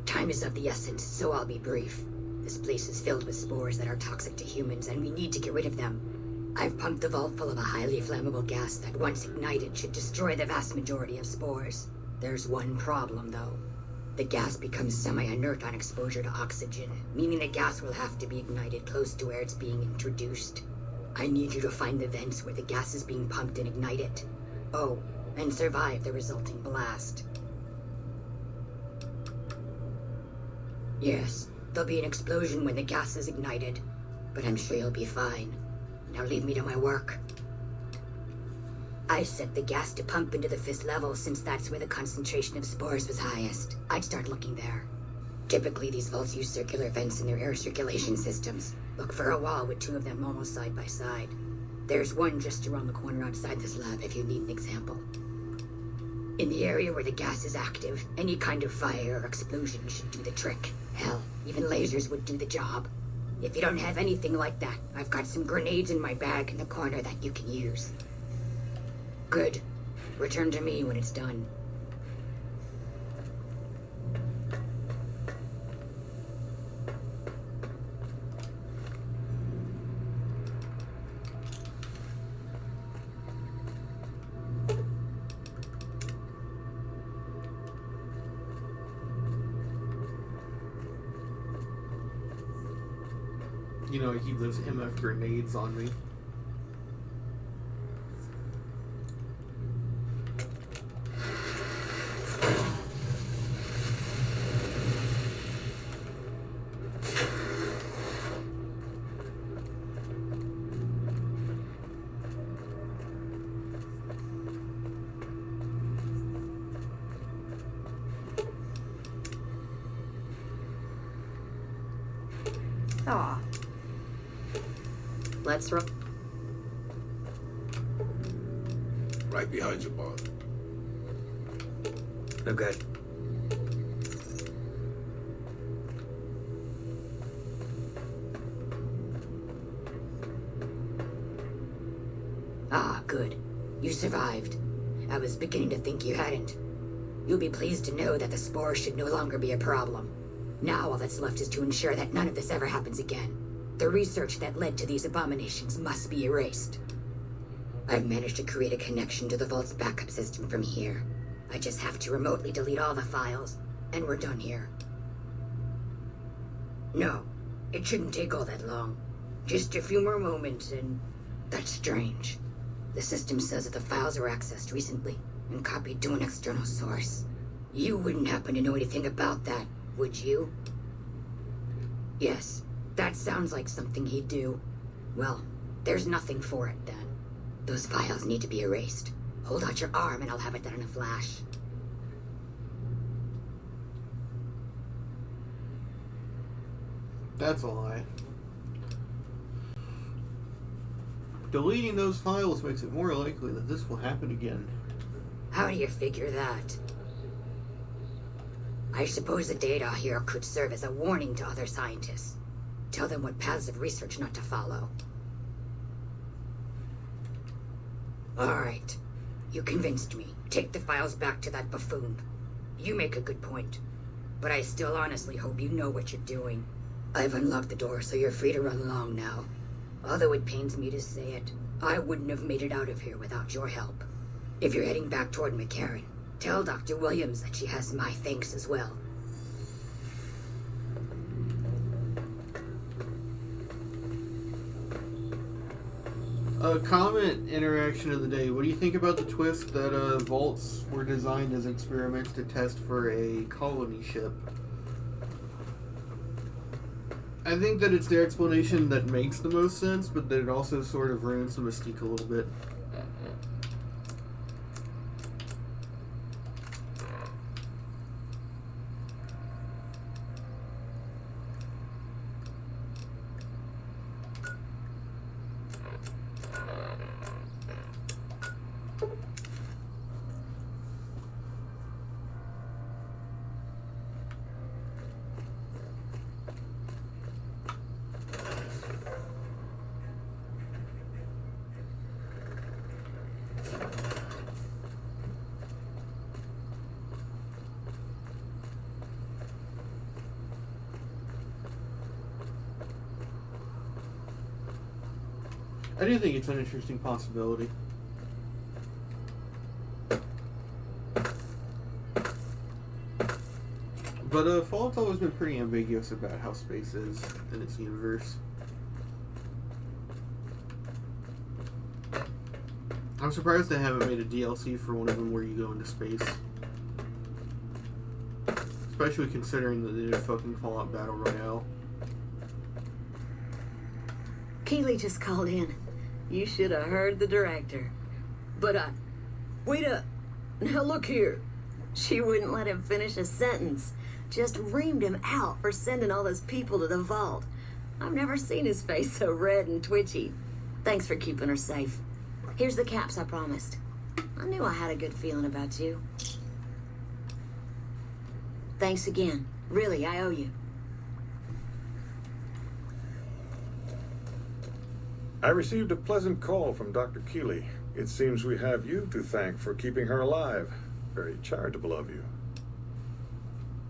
Speaker 17: Time is of the essence, so I'll be brief. This place is filled with spores that are toxic to humans, and we need to get rid of them. I've pumped the vault full of a highly flammable gas that, once ignited, should destroy the vast majority of spores. There's one problem, though. The gas becomes semi-inert on exposure to oxygen, meaning the gas will have to be ignited close to where it's being introduced. I need you to find the vents where the gas is being pumped and ignite it. Oh, and survive the resulting blast. Yes, there'll be an explosion when the gas is ignited, but I'm sure you'll be fine. Now leave me to my work. I set the gas to pump into the 5th level since that's where the concentration of spores was highest. I'd start looking there. Typically, these vaults use circular vents in their air circulation systems. Look for a wall with 2 of them almost side by side. There's one just around the corner outside this lab if you need an example. In the area where the gas is active, any kind of fire or explosion should do the trick. Hell, even lasers would do the job. If you don't have anything like that, I've got some grenades in my bag in the corner that you can use. Good. Return to me when it's done.
Speaker 1: You know, he lives MF grenades on me.
Speaker 3: Aw. Let's roll.
Speaker 10: Right behind you, boss.
Speaker 9: Okay.
Speaker 17: Ah, good. You survived. I was beginning to think you hadn't. You'll be pleased to know that the spore should no longer be a problem. Now all that's left is to ensure that none of this ever happens again. The research that led to these abominations must be erased. I've managed to create a connection to the Vault's backup system from here. I just have to remotely delete all the files, and we're done here. No, it shouldn't take all that long. Just a few more moments, and that's strange. The system says that the files were accessed recently and copied to an external source. You wouldn't happen to know anything about that, would you? Yes, that sounds like something he'd do. Well, there's nothing for it then. Those files need to be erased. Hold out your arm and I'll have it done in a flash.
Speaker 1: That's a lie. Deleting those files makes it more likely that this will happen again.
Speaker 17: How do you figure that? I suppose the data here could serve as a warning to other scientists. Tell them what paths of research not to follow. Alright. You convinced me. Take the files back to that buffoon. You make a good point. But I still honestly hope you know what you're doing. I've unlocked the door, so you're free to run along now. Although it pains me to say it, I wouldn't have made it out of here without your help. If you're heading back toward McCarran, tell Dr. Williams that she has my thanks as well.
Speaker 1: Comment interaction of the day. What do you think about the twist that vaults were designed as experiments to test for a colony ship? I think that it's the explanation that makes the most sense, but that it also sort of ruins the mystique a little bit. I do think it's an interesting possibility. But Fallout's always been pretty ambiguous about how space is in its universe. I'm surprised they haven't made a DLC for one of them where you go into space. Especially considering that they did a fucking Fallout Battle Royale.
Speaker 18: Keeley just called in. You should have heard the director. But wait up. Now look here. She wouldn't let him finish a sentence. Just reamed him out for sending all those people to the vault. I've never seen his face so red and twitchy. Thanks for keeping her safe. Here's the caps I promised. I knew I had a good feeling about you. Thanks again. Really, I owe you.
Speaker 19: I received a pleasant call from Dr. Keeley. It seems we have you to thank for keeping her alive. Very charitable of you.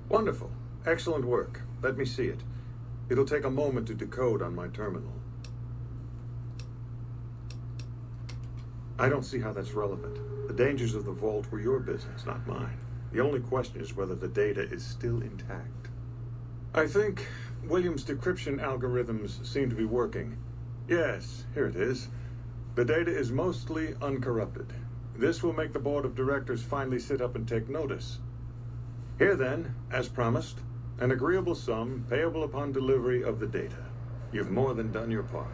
Speaker 19: Wonderful. Excellent work. Let me see it. It'll take a moment to decode on my terminal. I don't see how that's relevant. The dangers of the vault were your business, not mine. The only question is whether the data is still intact. I think Williams' decryption algorithms seem to be working. Yes, here it is. The data is mostly uncorrupted. This will make the board of directors finally sit up and take notice. Here then, as promised, an agreeable sum payable upon delivery of the data. You've more than done your part.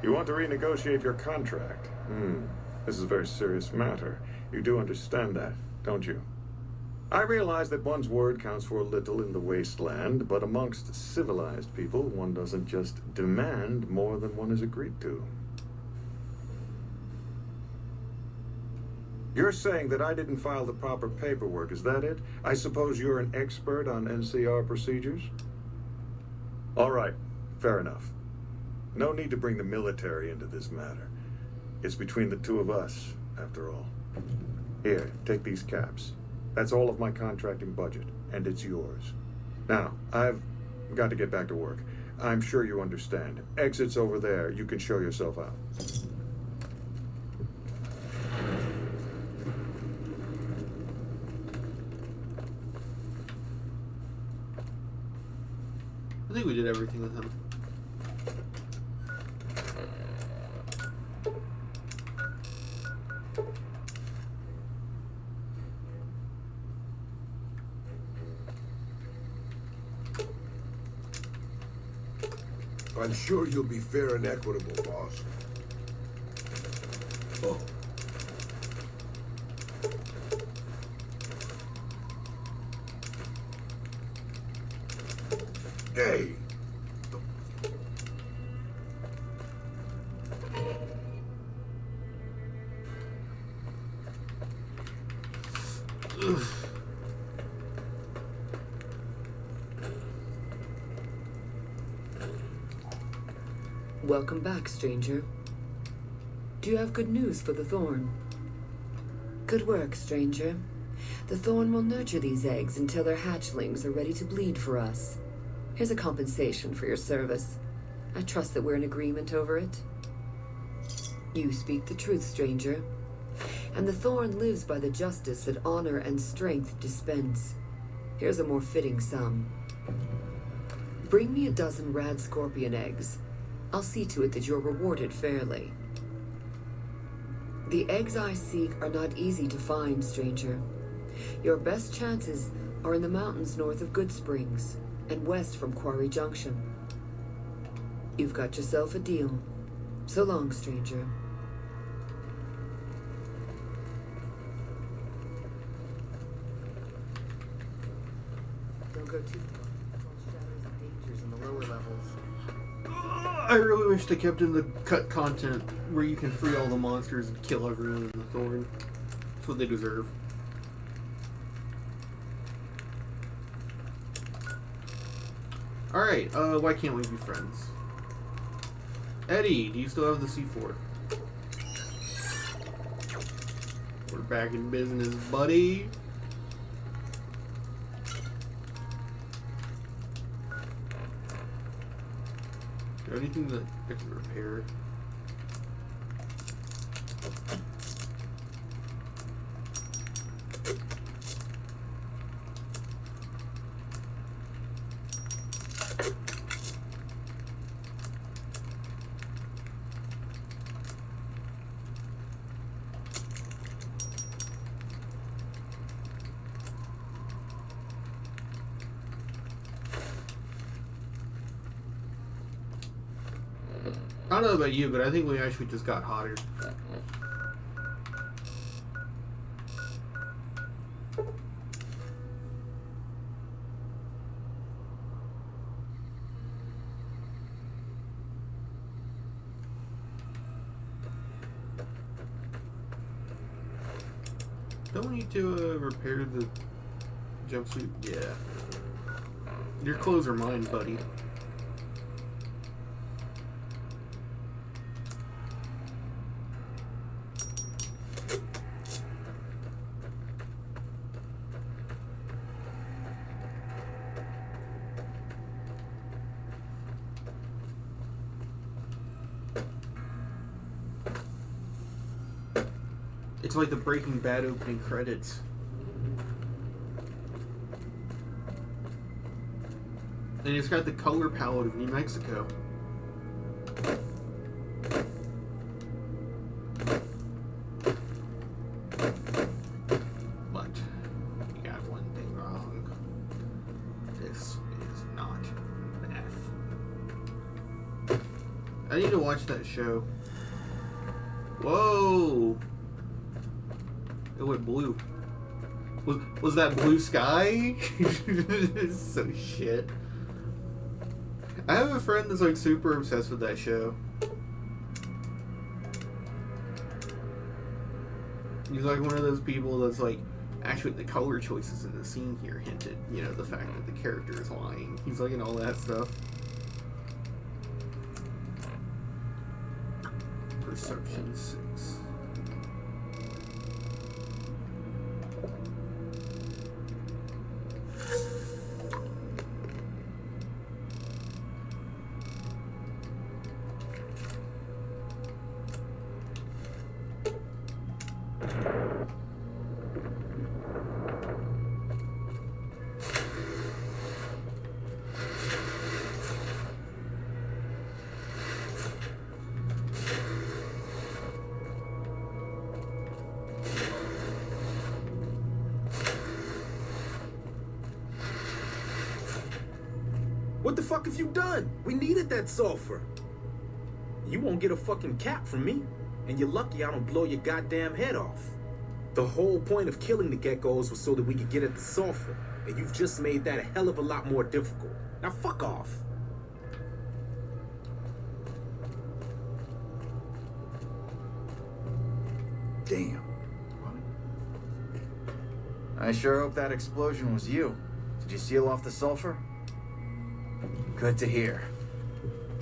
Speaker 19: You want to renegotiate your contract? This is a very serious matter. You do understand that, don't you? I realize that one's word counts for little in the wasteland, but amongst civilized people, one doesn't just demand more than one has agreed to. You're saying that I didn't file the proper paperwork, is that it? I suppose you're an expert on NCR procedures? All right, fair enough. No need to bring the military into this matter. It's between the two of us, after all. Here, take these caps. That's all of my contracting budget, and it's yours. Now, I've got to get back to work. I'm sure you understand. Exit's over there. You can show yourself out.
Speaker 1: I think we did everything with him.
Speaker 10: I'm sure you'll be fair and equitable, boss. Oh. Hey.
Speaker 1: Ugh.
Speaker 4: Welcome back, stranger. Do you have good news for the Thorn? Good work, stranger. The Thorn will nurture these eggs until their hatchlings are ready to bleed for us. Here's a compensation for your service. I trust that we're in agreement over it. You speak the truth, stranger. And the Thorn lives by the justice that honor and strength dispense. Here's a more fitting sum. Bring me a dozen rad scorpion eggs. I'll see to it that you're rewarded fairly. The eggs I seek are not easy to find, stranger. Your best chances are in the mountains north of Good Springs and west from Quarry Junction. You've got yourself a deal. So long, stranger. Don't go too far. Shadows and dangers in the lower levels.
Speaker 1: I really wish they kept in the cut content where you can free all the monsters and kill everyone in the Thorn. That's what they deserve. Alright, why can't we be friends? Eddie, do you still have the C4? We're back in business, buddy. Is there anything that I can repair? I don't know about you, but I think we actually just got hotter. Don't we need to repair the jumpsuit? Yeah. Your clothes are mine, buddy. It's like the Breaking Bad opening credits. And it's got the color palette of New Mexico. But you got one thing wrong. This is not meth. I need to watch that show. Whoa! It went blue. Was that blue sky? So shit. I have a friend that's like super obsessed with that show. He's like one of those people that's like, actually the color choices in the scene here hinted, you know, the fact that the character is lying. He's like in all that stuff. Perception 6.
Speaker 20: What the fuck have you done? We needed that sulfur. You won't get a fucking cap from me. And you're lucky I don't blow your goddamn head off. The whole point of killing the geckos was so that we could get at the sulfur. And you've just made that a hell of a lot more difficult. Now fuck off.
Speaker 21: Damn. I sure hope that explosion was you. Did you seal off the sulfur? Good to hear.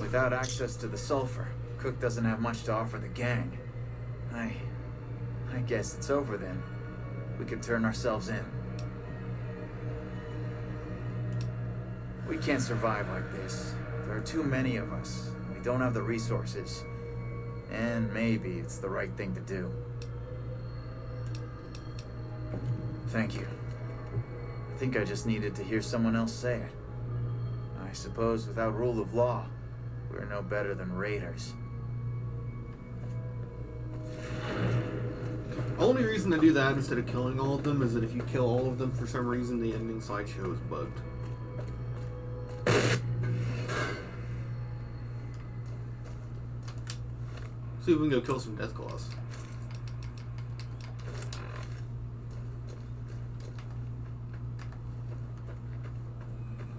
Speaker 21: Without access to the sulfur, Cook doesn't have much to offer the gang. I guess it's over then. We could turn ourselves in. We can't survive like this. There are too many of us. We don't have the resources. And maybe it's the right thing to do. Thank you. I think I just needed to hear someone else say it. I suppose without rule of law, we're no better than raiders.
Speaker 1: Only reason to do that instead of killing all of them is that if you kill all of them, for some reason the ending slideshow is bugged. See if we can go kill some Deathclaws.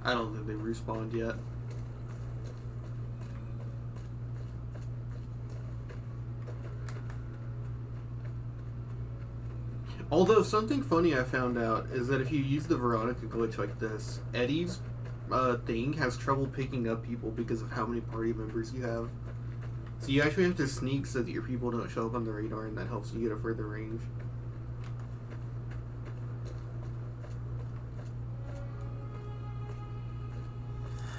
Speaker 1: I don't think they respawned yet. Although something funny I found out is that if you use the Veronica glitch like this, Eddie's thing has trouble picking up people because of how many party members you have. So you actually have to sneak so that your people don't show up on the radar, and that helps you get a further range.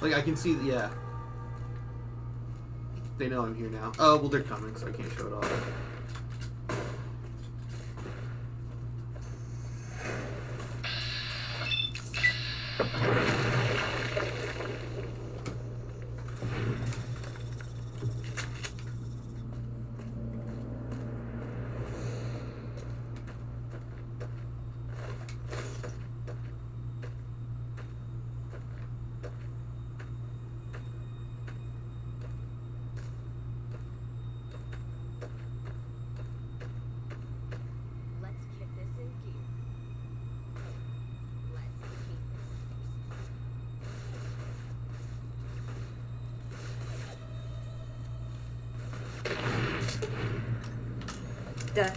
Speaker 1: Like, I can see, yeah. They know I'm here now. Oh, well, they're coming, so I can't show it off.
Speaker 3: Duh.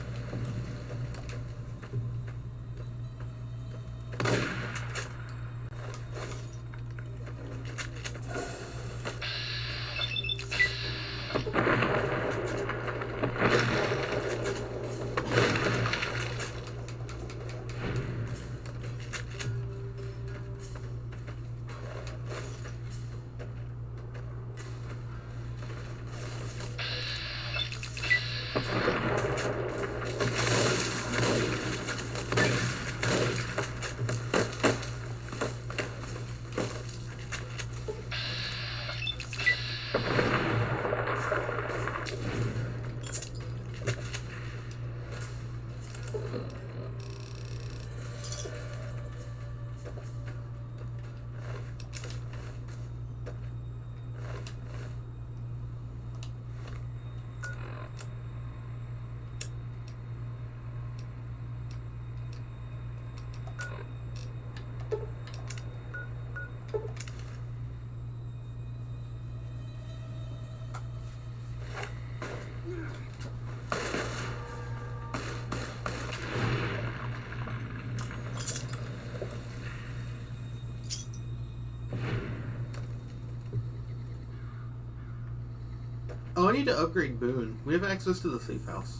Speaker 1: Oh, I need to upgrade Boone. We have access to the safe house.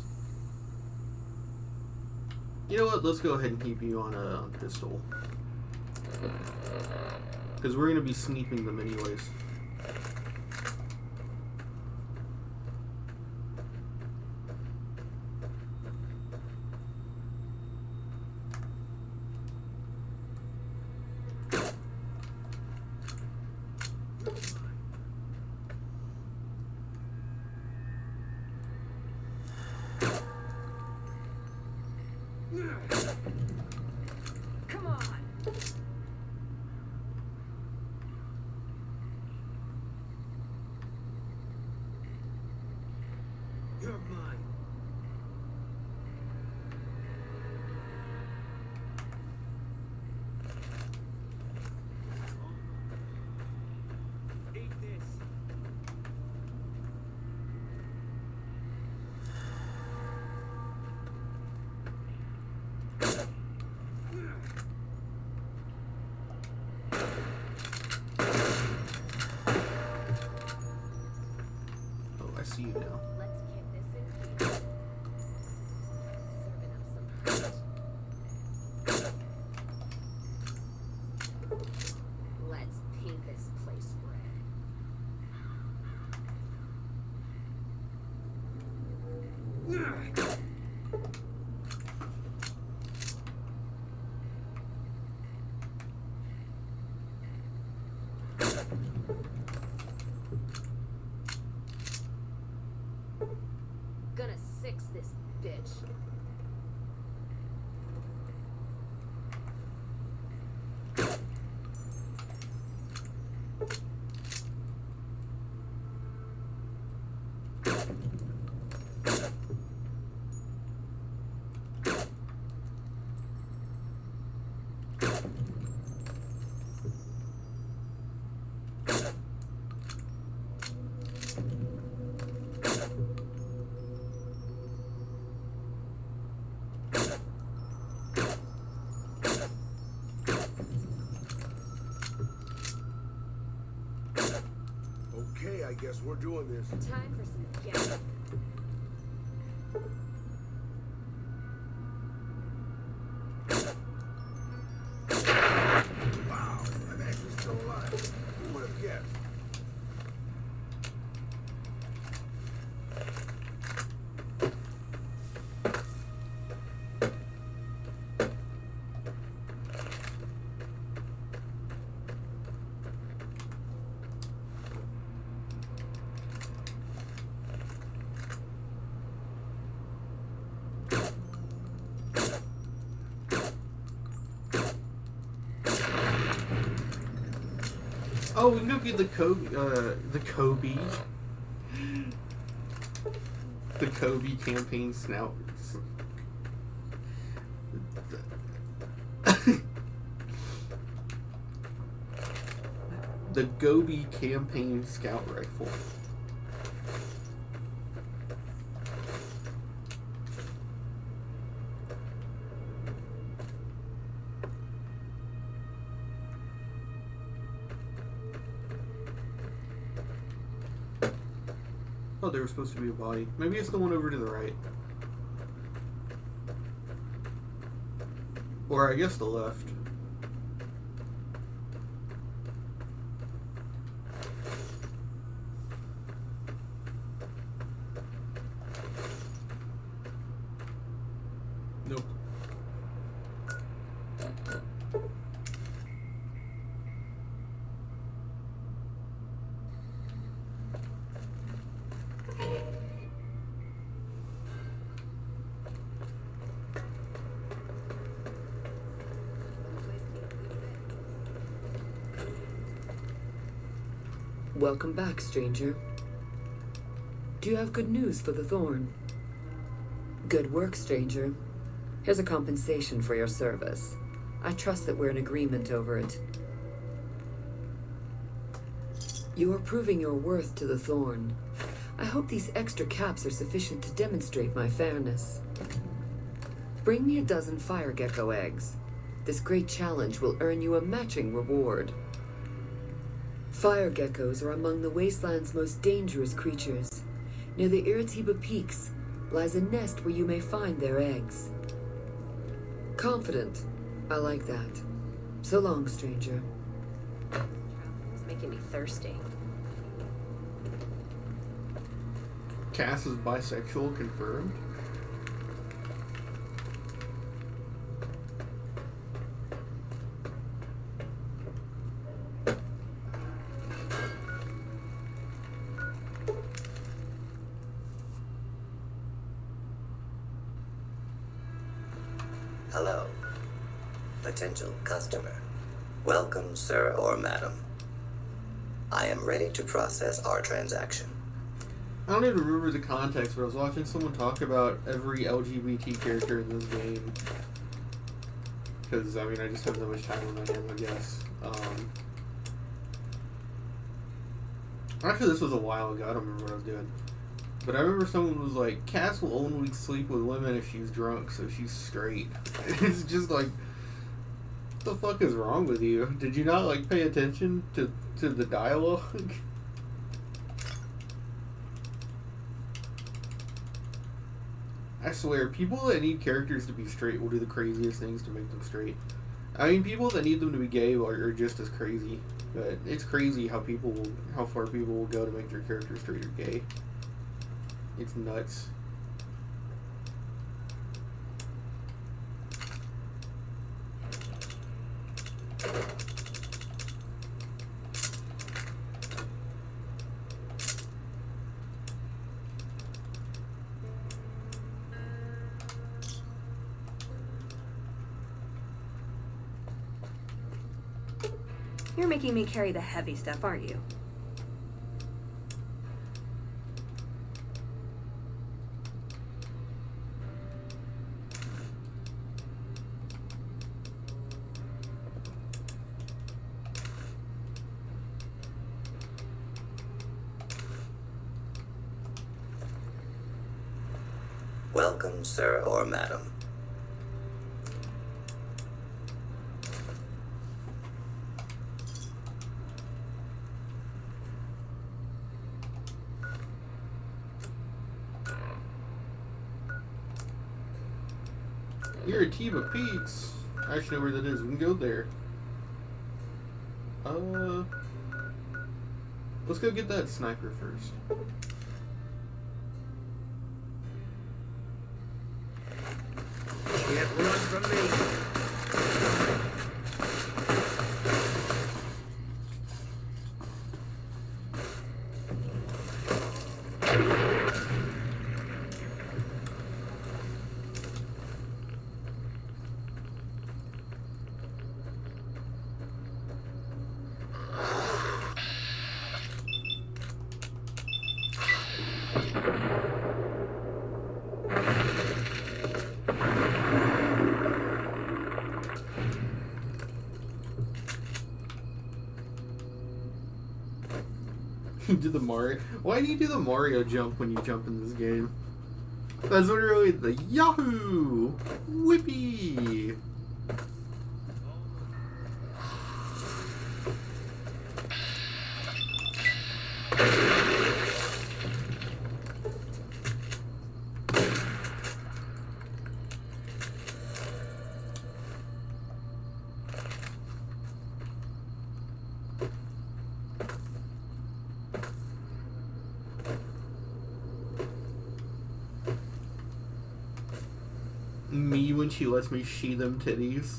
Speaker 1: You know what? Let's go ahead and keep you on a pistol. Because we're going to be sneaking them anyways.
Speaker 3: Come on.
Speaker 20: You're mine. Eat this.
Speaker 1: Oh, I see you now.
Speaker 15: Let's kick this in gear. Serving up some punch. Let's paint this place red. Gonna six this bitch.
Speaker 10: Okay, I guess we're doing this.
Speaker 15: Time for some gas.
Speaker 10: Wow, I'm actually still alive. Who would have guessed?
Speaker 1: Oh, we can go get the Kobe, the Kobe campaign snout. The Gobi campaign scout rifle. Oh, there was supposed to be a body. Maybe it's the one over to the right. Or I guess the left. Nope.
Speaker 4: Welcome back, stranger. Do you have good news for the Thorn? Good work, stranger. Here's a compensation for your service. I trust that we're in agreement over it. You are proving your worth to the Thorn. I hope these extra caps are sufficient to demonstrate my fairness. Bring me a dozen fire gecko eggs. This great challenge will earn you a matching reward. Fire geckos are among the wasteland's most dangerous creatures. Near the Iritiba Peaks lies a nest where you may find their eggs. Confident. I like that. So long, stranger.
Speaker 15: It's making me thirsty.
Speaker 1: Cass is bisexual, confirmed.
Speaker 8: Hello, potential customer. Welcome, sir or madam. I am ready to process our transaction.
Speaker 1: I don't even remember the context, but I was watching someone talk about every LGBT character in this game. Because, I mean, I just have so much time on my hands, I guess. Actually, this was a while ago. I don't remember what I was doing. But I remember someone was like, Cass will only sleep with women if she's drunk, so she's straight. It's just like, what the fuck is wrong with you? Did you not, like, pay attention to the dialogue? I swear, people that need characters to be straight will do the craziest things to make them straight. I mean, people that need them to be gay are just as crazy. But it's crazy how far people will go to make their characters straight or gay. It's nuts.
Speaker 3: You're making me carry the heavy stuff, aren't you?
Speaker 8: Welcome, sir or madam.
Speaker 1: Iritiba Peaks. I actually know where that is. We can go there. Let's go get that sniper first.
Speaker 9: Can't run from me.
Speaker 1: Do the Mario. Why do you do the Mario jump when you jump in this game? That's literally the Yahoo! Whippy! Me when she lets me see them titties.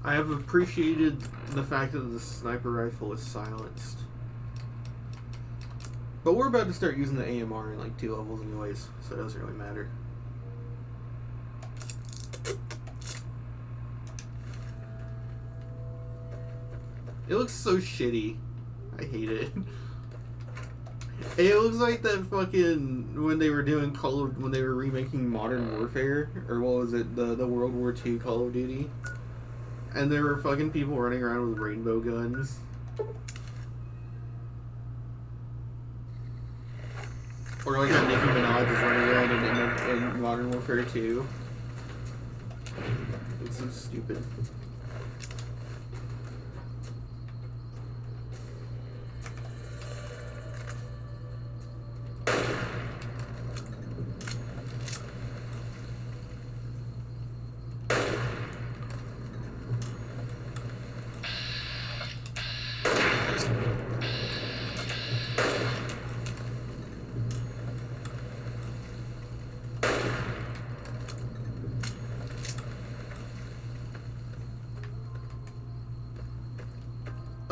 Speaker 1: I have appreciated the fact that the sniper rifle is silenced. But we're about to start using the AMR in like 2 levels anyways, so it doesn't really matter. It looks so shitty. I hate it. It looks like that fucking when they were doing when they were remaking Modern Warfare, or what was it, the World War II Call of Duty, and there were fucking people running around with rainbow guns. Or like how Nicki Minaj is running around in Modern Warfare 2. It's so stupid.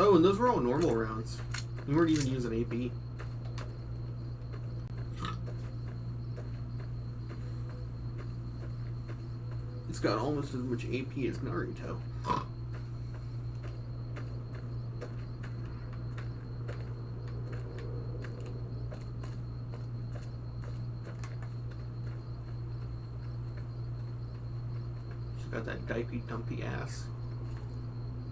Speaker 1: Oh, and those were all normal rounds. You weren't even using AP. It's got almost as much AP as Naruto. She's got that diaper dumpy ass.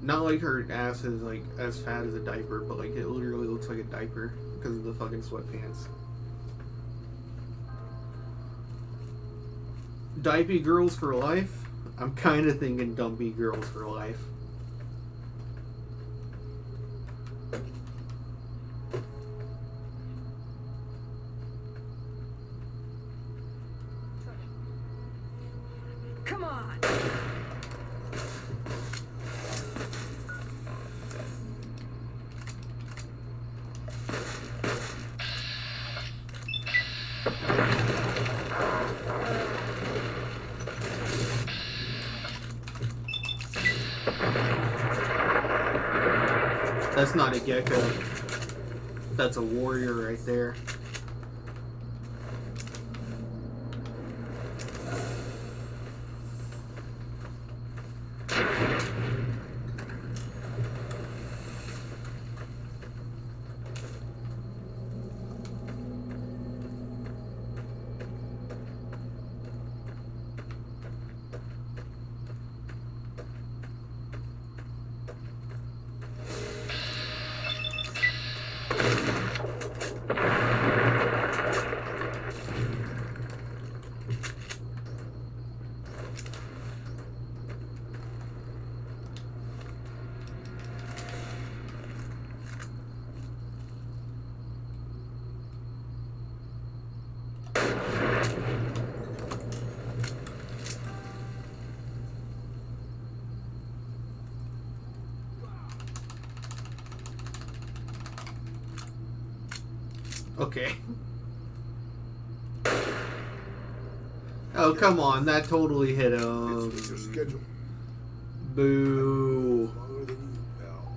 Speaker 1: Not like her ass is like as fat as a diaper, but like it literally looks like a diaper because of the fucking sweatpants. Diaper girls for life? I'm kind of thinking dumpy girls for life.
Speaker 13: Come on.
Speaker 1: That's not a gecko. That's a warrior right there. Okay. Oh, come on. That totally hit him.
Speaker 10: It's your schedule.
Speaker 1: Boo.
Speaker 10: Longer than you, pal.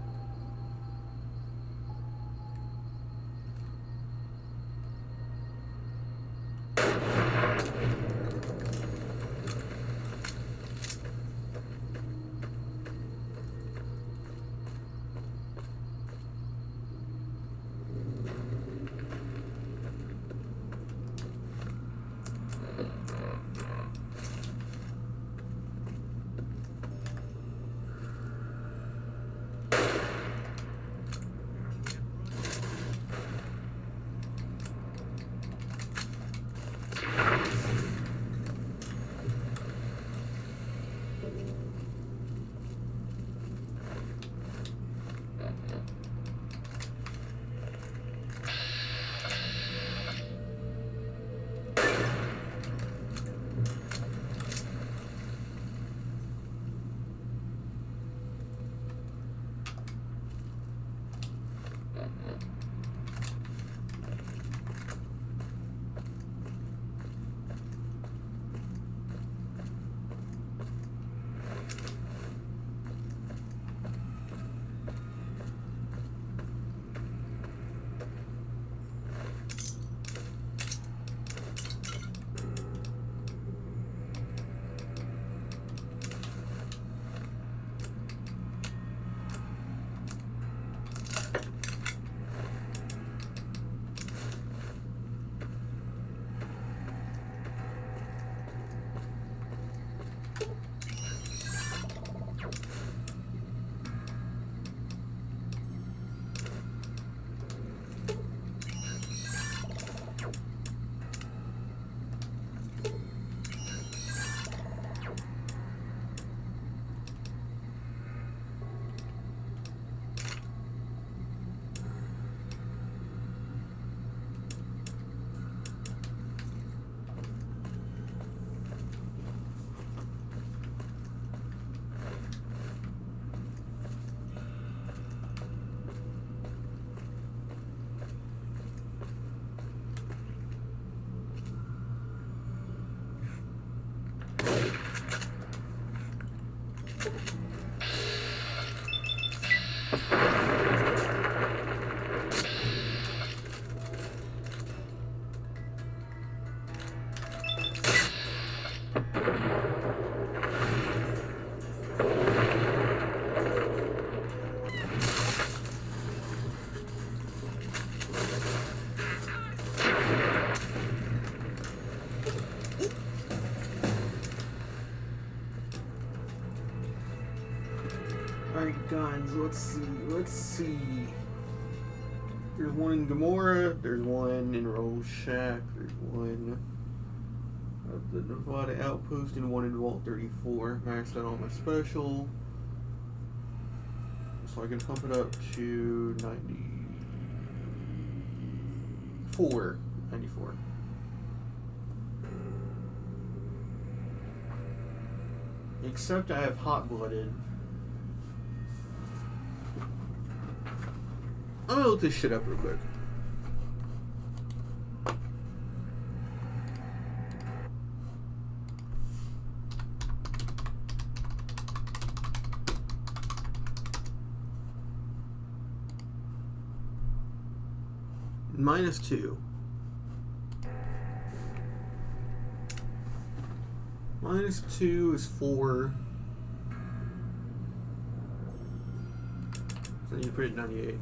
Speaker 1: Alright, guns, let's see. There's one in Gamora, there's one in Rorschach, there's one at the Nevada Outpost, and one in Vault 34. Maxed out all my special. So I can pump it up to 94. Except I have hot-blooded. I'm gonna look this shit up real quick. -2. -2 is 4. So you put it at 98.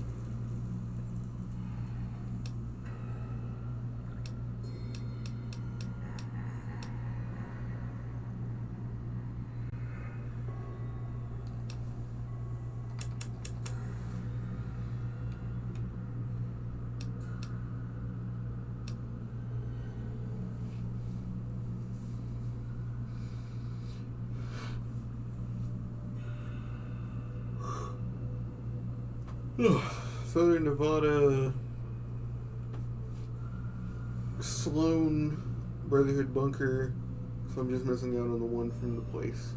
Speaker 1: Southern Nevada, Sloan Brotherhood bunker. So I'm just missing out on the one from the place.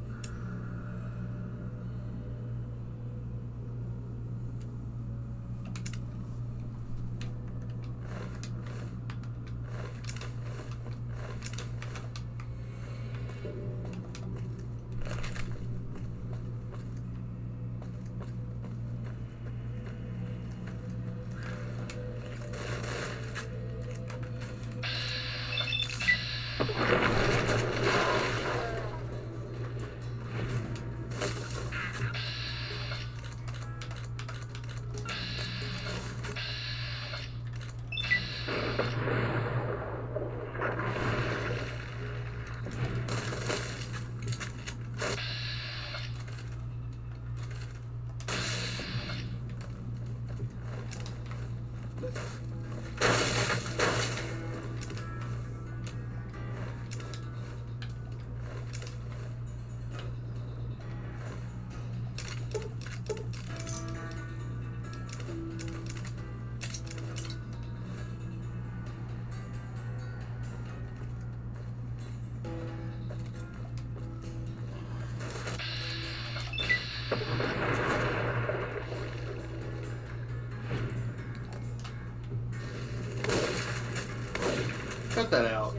Speaker 1: Cut that out.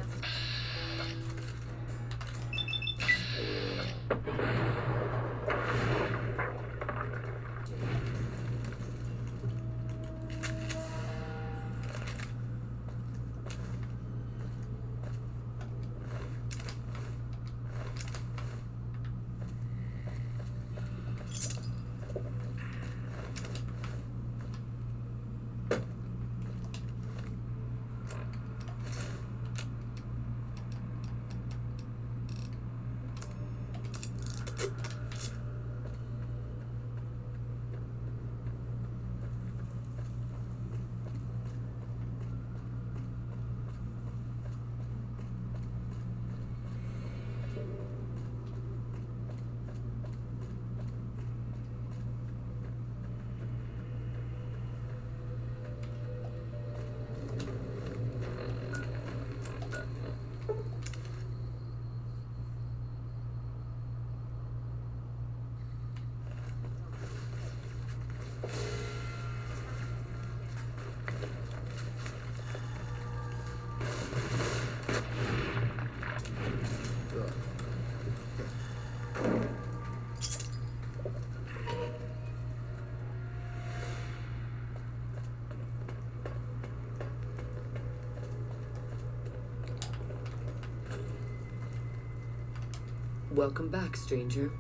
Speaker 4: Welcome back, stranger.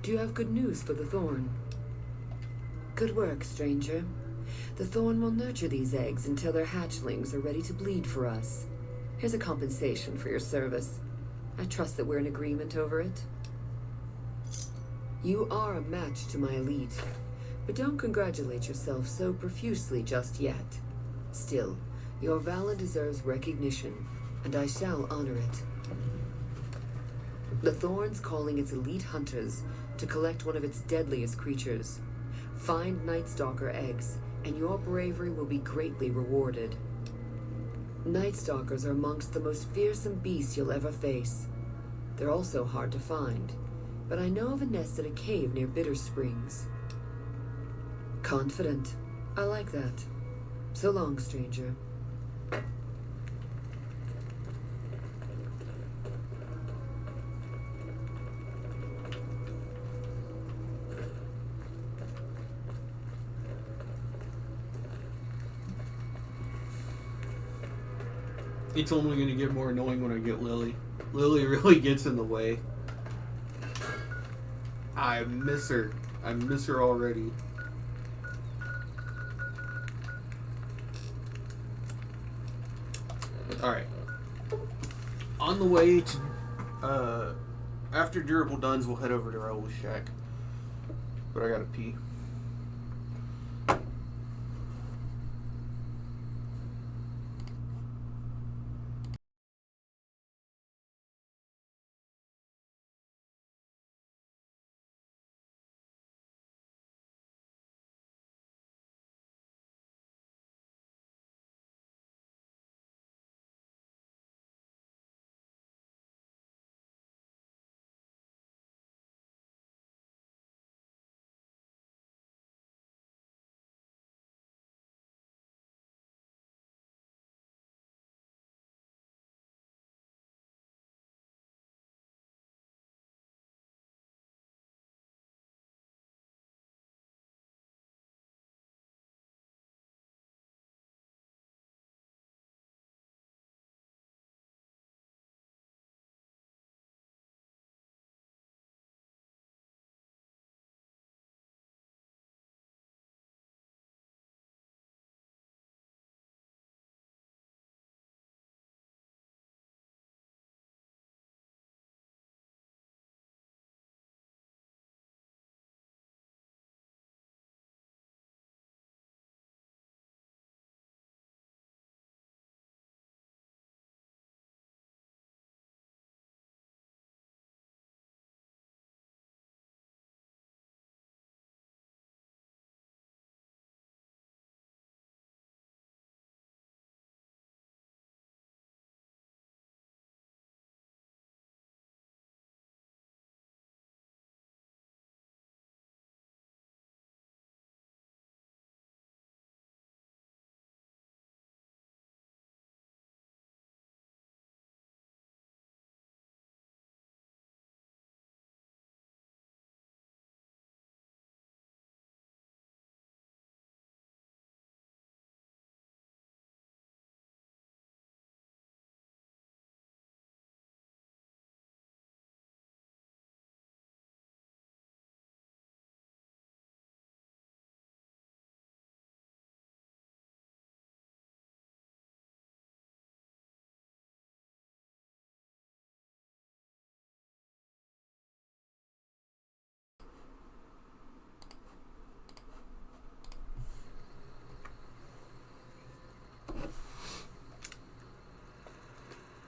Speaker 4: Do you have good news for the Thorn? Good work, stranger. The Thorn will nurture these eggs until their hatchlings are ready to bleed for us. Here's a compensation for your service. I trust that we're in agreement over it. You are a match to my elite, but don't congratulate yourself so profusely just yet. Still, your valor deserves recognition, and I shall honor it. The Thorn's calling its elite hunters to collect one of its deadliest creatures. Find Night Stalker eggs, and your bravery will be greatly rewarded. Night Stalkers are amongst the most fearsome beasts you'll ever face. They're also hard to find, but I know of a nest in a cave near Bitter Springs. Confident. I like that. So long, stranger.
Speaker 1: It's only going to get more annoying when I get Lily. Lily really gets in the way. I miss her. I miss her already. Alright. On the way to... after Durable Duns, we'll head over to Raoul's shack. But I gotta pee.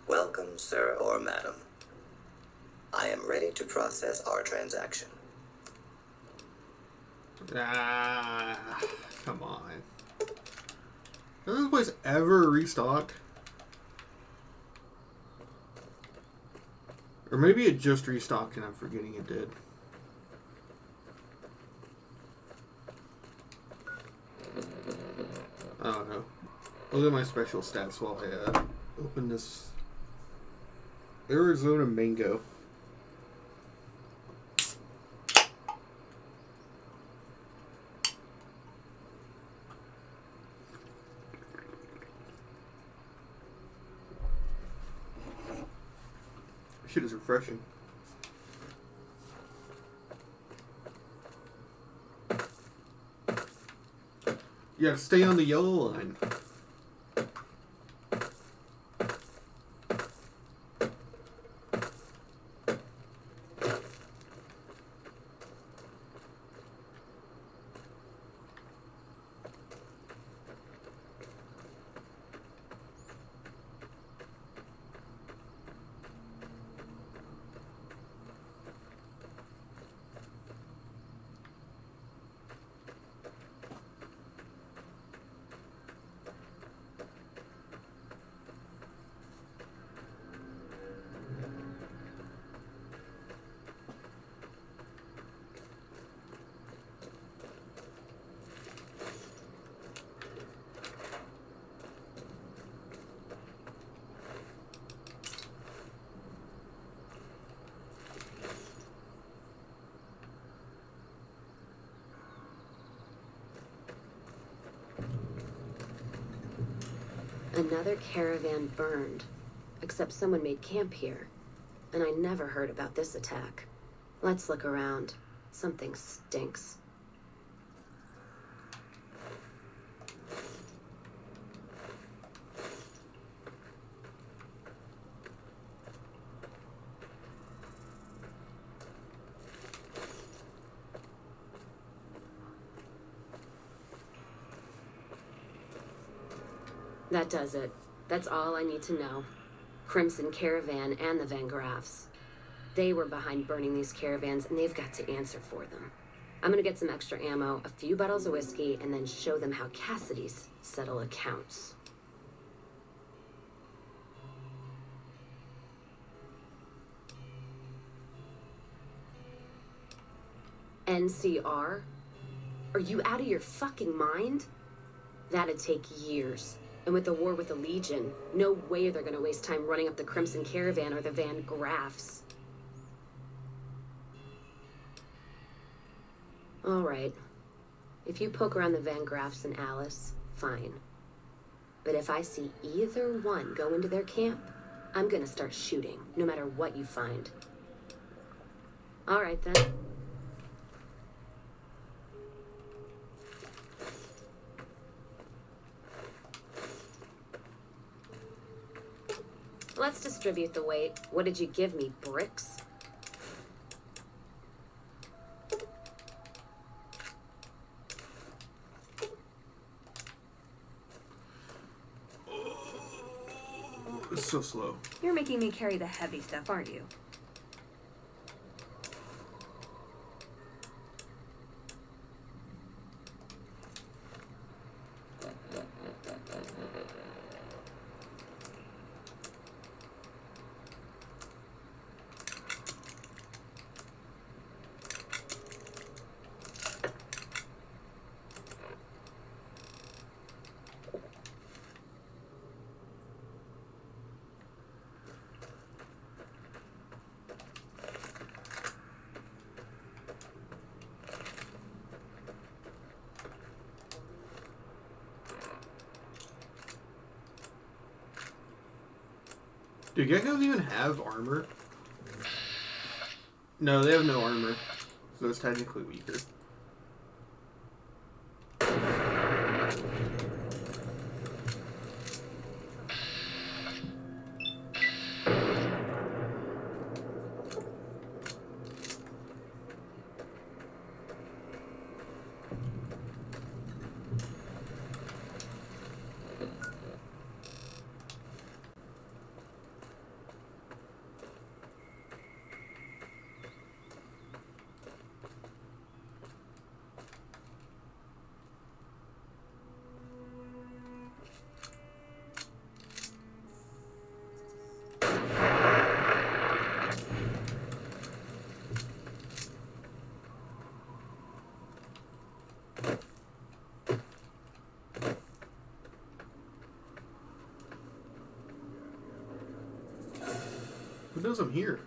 Speaker 8: Welcome, sir or madam. I am ready to process our transaction.
Speaker 1: Ah, come on. Has this place ever restocked? Or maybe it just restocked and I'm forgetting it did. I don't know. Look at my special stats while I open this Arizona mango. Shit is refreshing. You gotta stay on the yellow line.
Speaker 15: Another caravan burned, except someone made camp here, and I never heard about this attack. Let's look around. Something stinks. That does it. That's all I need to know. Crimson Caravan and the Van Graffs. They were behind burning these caravans, and they've got to answer for them. I'm gonna get some extra ammo, a few bottles of whiskey, and then show them how Cassidy's settle accounts. NCR? Are you out of your fucking mind? That'd take years. And with the war with the Legion, no way they're gonna waste time running up the Crimson Caravan or the Van Graffs. All right. If you poke around the Van Graffs and Alice, fine. But if I see either one go into their camp, I'm gonna start shooting, no matter what you find. All right, then. Let's distribute the weight. What did you give me, bricks?
Speaker 1: It's so slow.
Speaker 3: You're making me carry the heavy stuff, aren't you?
Speaker 1: Do geckos even have armor? No, they have no armor. So it's technically weaker. Who knows I'm here?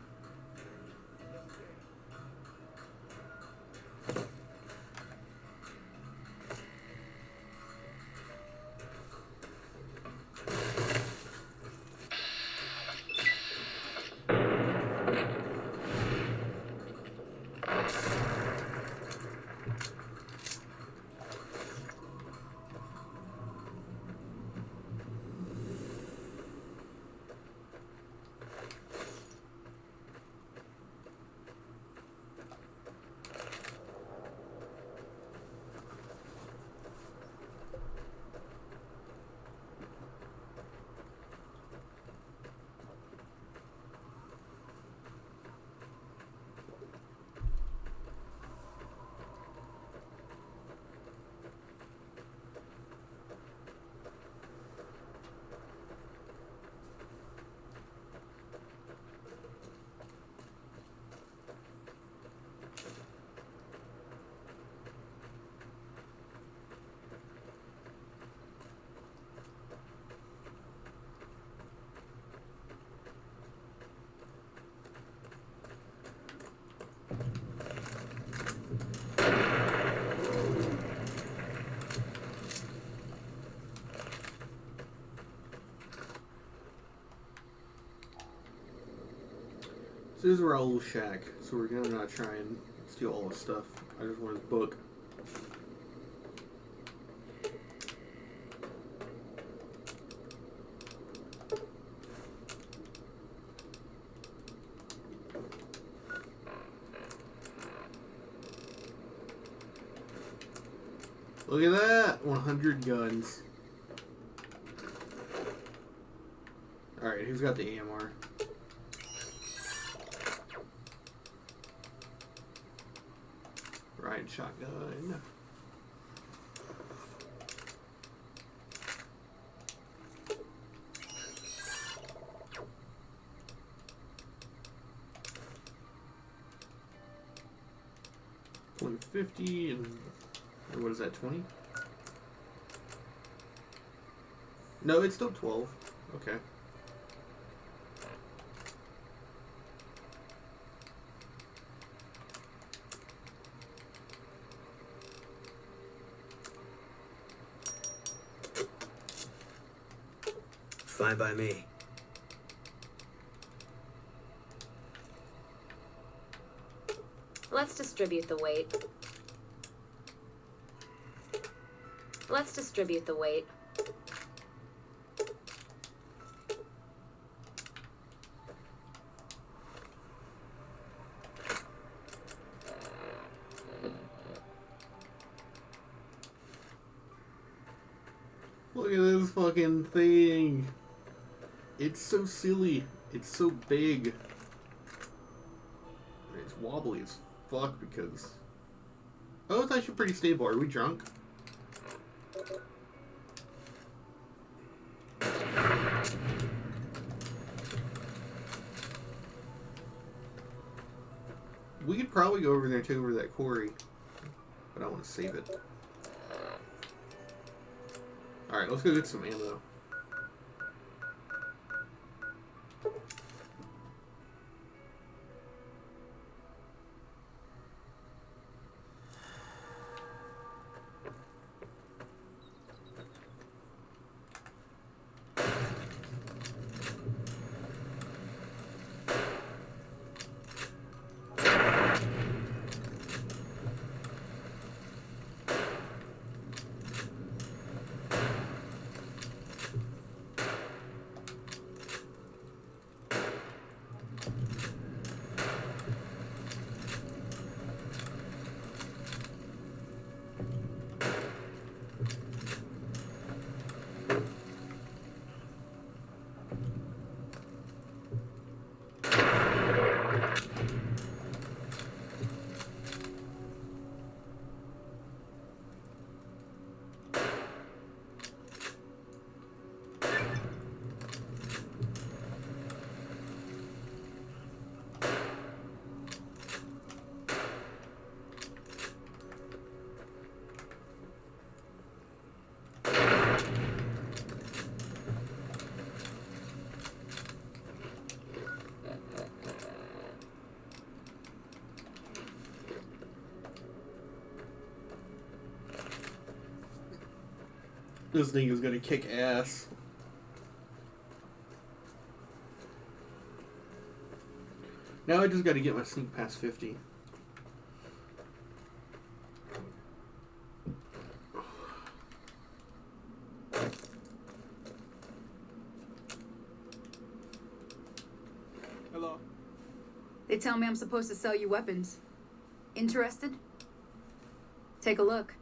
Speaker 1: So this is Raoul's shack, so we're gonna not try and steal all his stuff. I just want his book. Look at that! 100 guns. Alright, who's got the AMR? Ride shotgun. $150 and what is that, 20? No, it's still 12. Okay.
Speaker 9: Fine by me.
Speaker 15: Let's distribute the weight. Let's distribute the weight.
Speaker 1: Look at this fucking thing. It's so silly. It's so big. It's wobbly as fuck because... Oh, it's actually pretty stable. Are we drunk? We could probably go over there and take over that quarry. But I want to save it. Alright, let's go get some ammo. This thing is gonna kick ass. Now I just gotta get my sneak past 50.
Speaker 7: Hello. They tell me I'm supposed to sell you weapons. Interested? Take a look.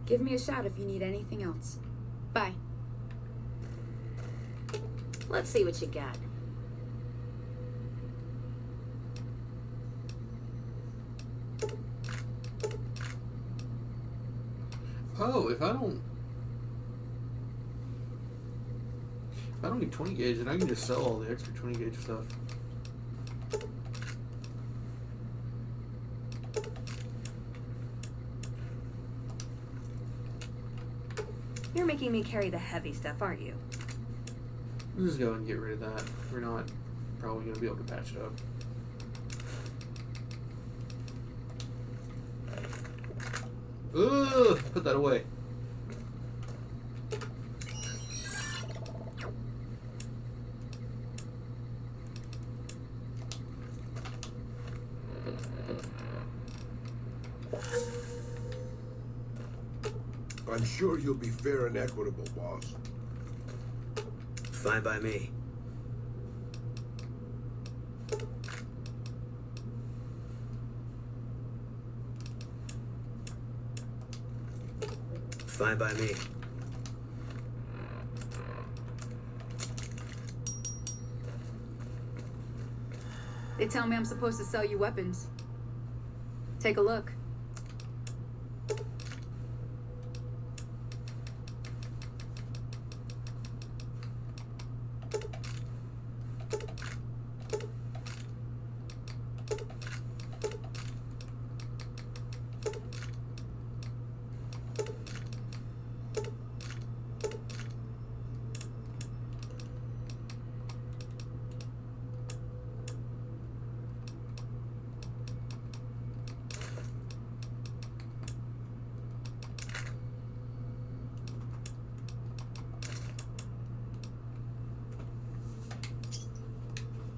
Speaker 7: Give me a shout if you need anything else. Bye.
Speaker 15: Let's see what you got.
Speaker 1: Oh, if I don't need 20 gauge, then I can just sell all the extra 20 gauge stuff.
Speaker 3: You're making me carry the heavy stuff, aren't you?
Speaker 1: Let's just go and get rid of that. We're not probably going to be able to patch it up. Ugh! Put that away.
Speaker 10: I'm sure you'll be fair and equitable, boss.
Speaker 9: Fine by me. Fine by me.
Speaker 7: They tell me I'm supposed to sell you weapons. Take a look.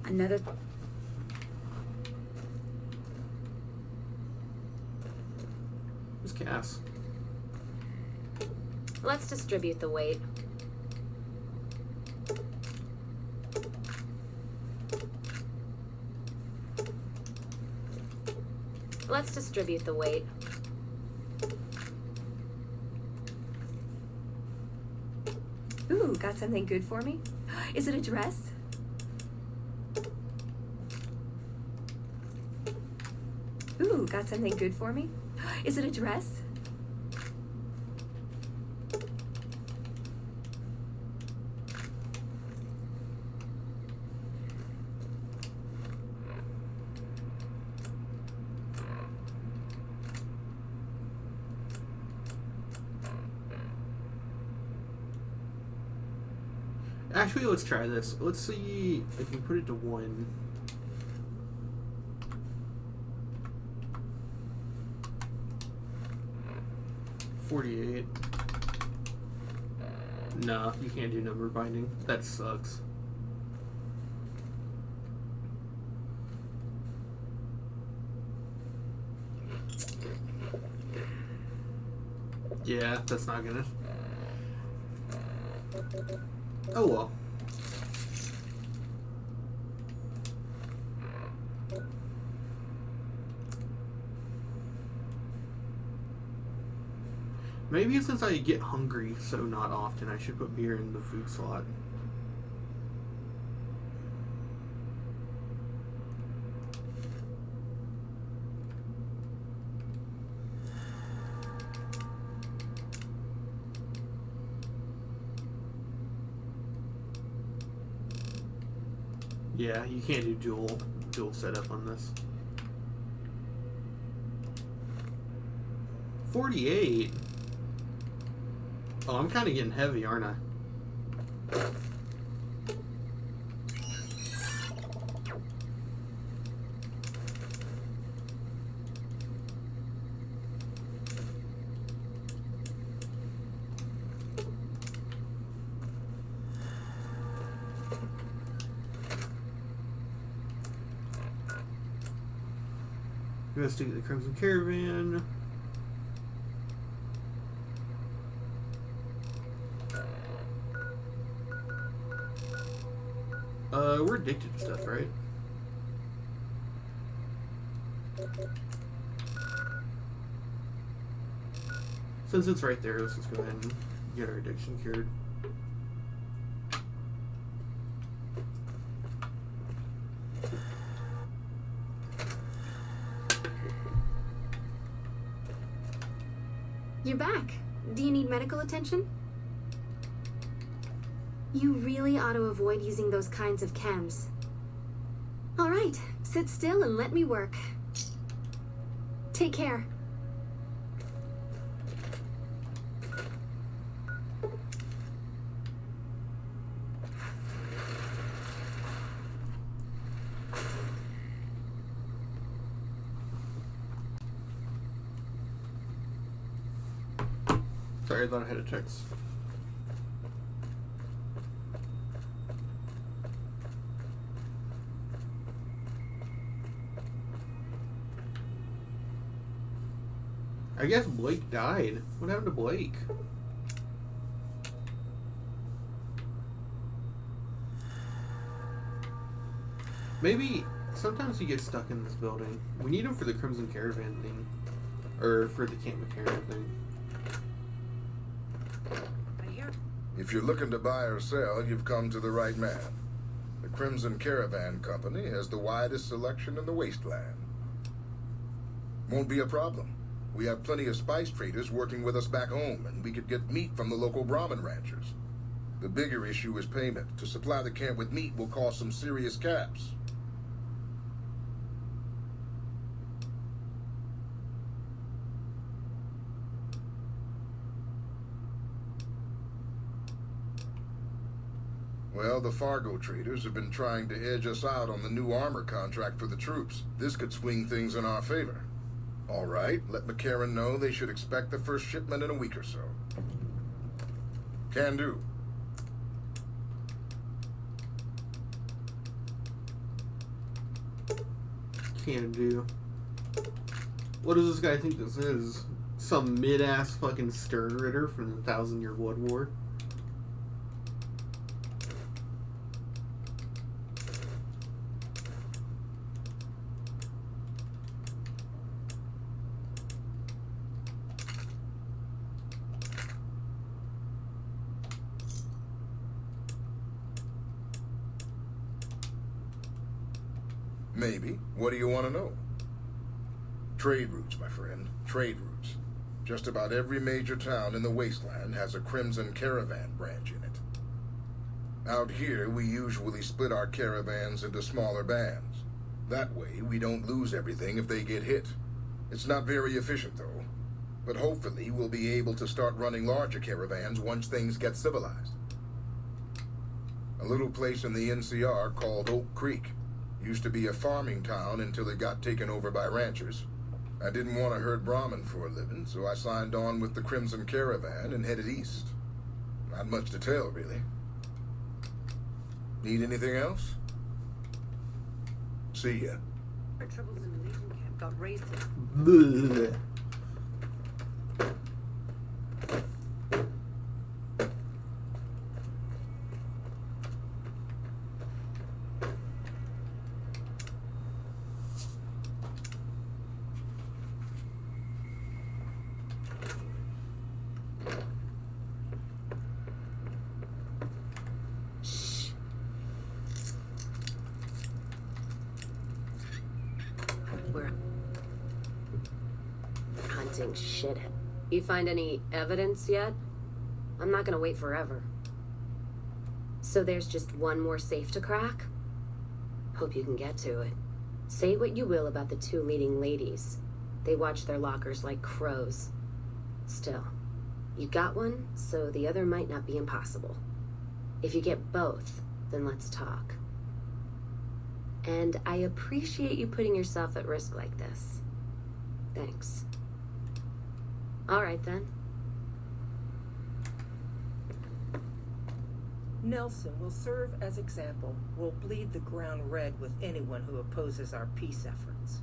Speaker 7: Another.
Speaker 1: Who's Cass?
Speaker 15: Let's distribute the weight. Let's distribute the weight.
Speaker 3: Ooh, got something good for me? Is it a dress? Ooh, got something good for me? Is it a dress?
Speaker 1: Actually, let's try this. Let's see if we put it to 1. $48. Nah, you can't do number binding. That sucks. Yeah, that's not gonna. Oh well. Maybe since I get hungry so not often, I should put beer in the food slot. Yeah, you can't do dual setup on this. 48. Oh, I'm kind of getting heavy, aren't I? Investigate the Crimson Caravan. We're addicted to stuff, right? Since it's right there, let's just go ahead and get our addiction cured.
Speaker 15: You're back. Do you need medical attention? You really ought to avoid using those kinds of chems. All right, sit still and let me work. Take care.
Speaker 1: Sorry, I thought I had a text. I guess Blake died. What happened to Blake? Maybe sometimes he gets stuck in this building. We need him for the Crimson Caravan thing. Or for the Camp McCarran thing.
Speaker 12: If you're looking to buy or sell, you've come to the right man. The Crimson Caravan Company has the widest selection in the wasteland. Won't be a problem. We have plenty of spice traders working with us back home, and we could get meat from the local Brahmin ranchers. The bigger issue is payment. To supply the camp with meat will cost some serious caps. Well, the Fargo traders have been trying to edge us out on the new armor contract for the troops. This could swing things in our favor. All right, let McCarran know they should expect the first shipment in a week or so. Can do.
Speaker 1: Can do. What does this guy think this is? Some mid-ass fucking Stern Ritter from the 1,000-Year Blood War?
Speaker 12: Maybe. What do you want to know? Trade routes, my friend. Trade routes. Just about every major town in the wasteland has a Crimson Caravan branch in it. Out here, we usually split our caravans into smaller bands. That way, we don't lose everything if they get hit. It's not very efficient, though. But hopefully, we'll be able to start running larger caravans once things get civilized. A little place in the NCR called Oak Creek. Used to be a farming town until it got taken over by ranchers. I didn't want to herd Brahmin for a living, so I signed on with the Crimson Caravan and headed east. Not much to tell, really. Need anything else? See ya.
Speaker 18: Our troubles in the Legion camp got raised to...
Speaker 1: Bleh.
Speaker 15: We're hunting shit. You find any evidence yet? I'm not gonna wait forever. So there's just one more safe to crack? Hope you can get to it. Say what you will about the two leading ladies. They watch their lockers like crows. Still, you got one, so the other might not be impossible. If you get both, then let's talk. And I appreciate you putting yourself at risk like this. Thanks. All right, then.
Speaker 22: Nelson will serve as example. We'll bleed the ground red with anyone who opposes our peace efforts.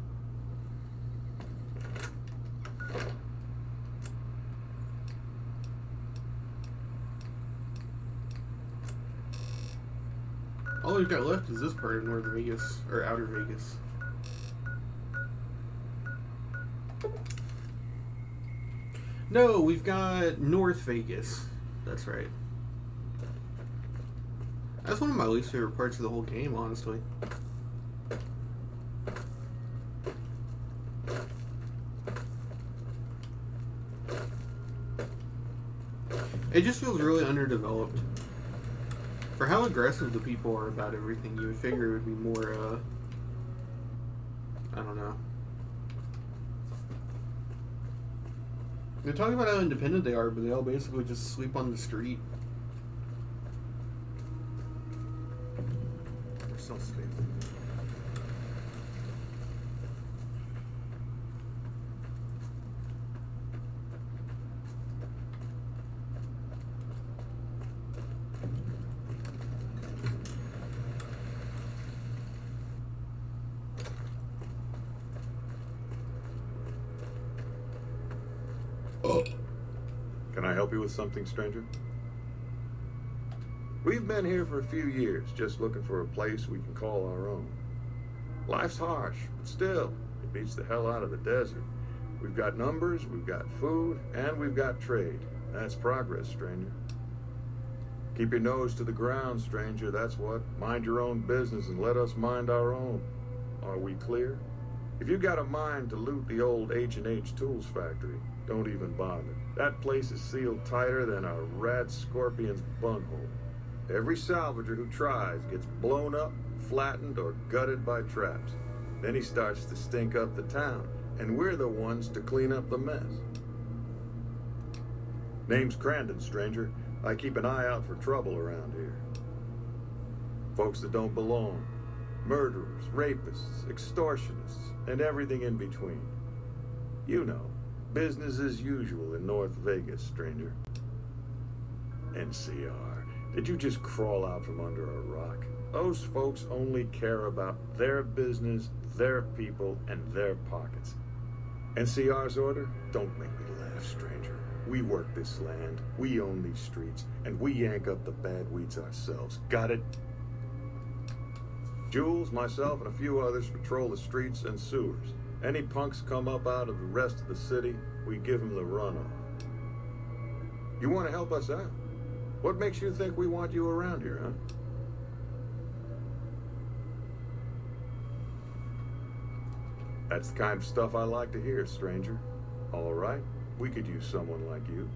Speaker 1: All we've got left is this part of North Vegas, or Outer Vegas. No, we've got North Vegas. That's right. That's one of my least favorite parts of the whole game, honestly. It just feels really underdeveloped. For how aggressive the people are about everything, you would figure it would be more, I don't know. They're talking about how independent they are, but they all basically just sleep on the street.
Speaker 19: We're still sleeping. Can I help you with something, stranger? We've been here for a few years, just looking for a place we can call our own. Life's harsh, but still, it beats the hell out of the desert. We've got numbers, we've got food, and we've got trade. That's progress, stranger. Keep your nose to the ground, stranger, that's what. Mind your own business and let us mind our own. Are we clear? If you got a mind to loot the old H&H Tools factory, don't even bother. That place is sealed tighter than a rat scorpion's bunghole. Every salvager who tries gets blown up, flattened, or gutted by traps. Then he starts to stink up the town, and we're the ones to clean up the mess. Name's Crandon, stranger. I keep an eye out for trouble around here. Folks that don't belong. Murderers, rapists, extortionists, and everything in between. You know. Business as usual in North Vegas, stranger. NCR, did you just crawl out from under a rock? Those folks only care about their business, their people, and their pockets. NCR's order? Don't make me laugh, stranger. We work this land, we own these streets, and we yank up the bad weeds ourselves. Got it? Jules, myself, and a few others patrol the streets and sewers. Any punks come up out of the rest of the city, we give them the runoff. You want to help us out? What makes you think we want you around here, huh? That's the kind of stuff I like to hear, stranger. All right, we could use someone like you.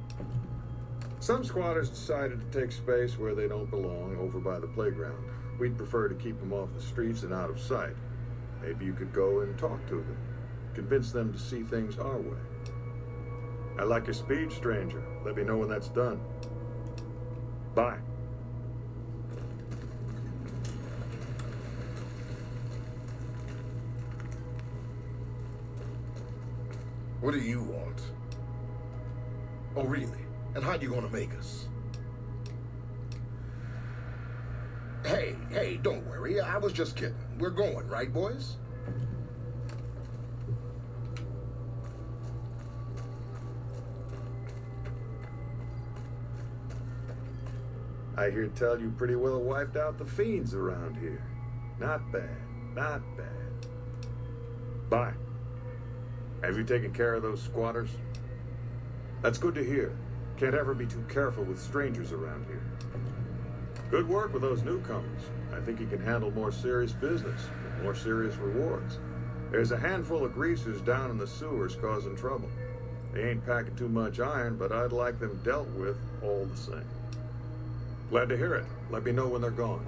Speaker 19: Some squatters decided to take space where they don't belong, over by the playground. We'd prefer to keep them off the streets and out of sight. Maybe you could go and talk to them. Convince them to see things our way. I like your speed, stranger. Let me know when that's done. Bye.
Speaker 12: What do you want? Oh, really? And how you gonna make us? Hey, don't worry. I was just kidding. We're going, right, boys?
Speaker 19: I hear tell you pretty well wiped out the fiends around here. Not bad, not bad. Bye. Have you taken care of those squatters? That's good to hear. Can't ever be too careful with strangers around here. Good work with those newcomers. I think you can handle more serious business with more serious rewards. There's a handful of greasers down in the sewers causing trouble. They ain't packing too much iron, but I'd like them dealt with all the same. Glad to hear it. Let me know when they're gone.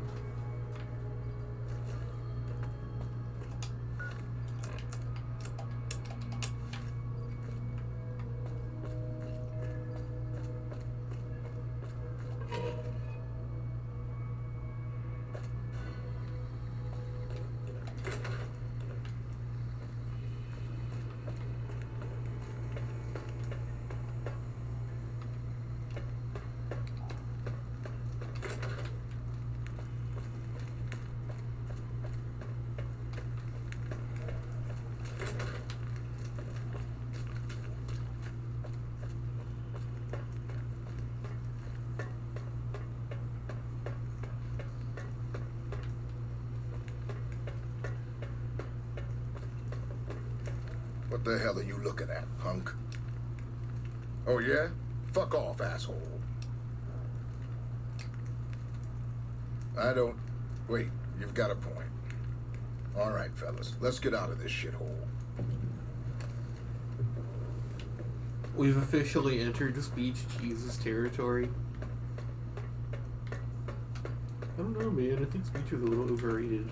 Speaker 12: What the hell are you looking at, punk? Oh, yeah? Fuck off, asshole. I don't... Wait, you've got a point. All right, fellas, let's get out of this shithole.
Speaker 1: We've officially entered speech Jesus territory. I don't know, man. I think speech is a little overrated.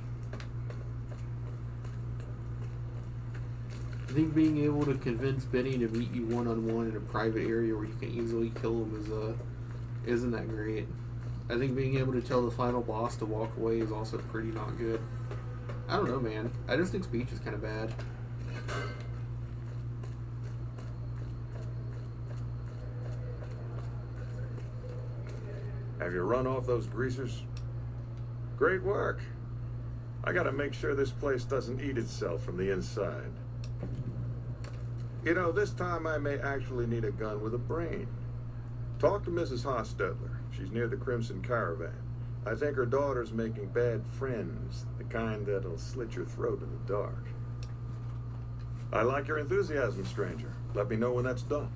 Speaker 1: I think being able to convince Benny to meet you one-on-one in a private area where you can easily kill him isn't that great. I think being able to tell the final boss to walk away is also pretty not good. I don't know, man. I just think speech is kind of bad.
Speaker 19: Have you run off those greasers? Great work. I gotta make sure this place doesn't eat itself from the inside. You know, this time I may actually need a gun with a brain. Talk to Mrs. Hostetler. She's near the Crimson Caravan. I think her daughter's making bad friends, the kind that'll slit your throat in the dark. I like your enthusiasm, stranger. Let me know when that's done.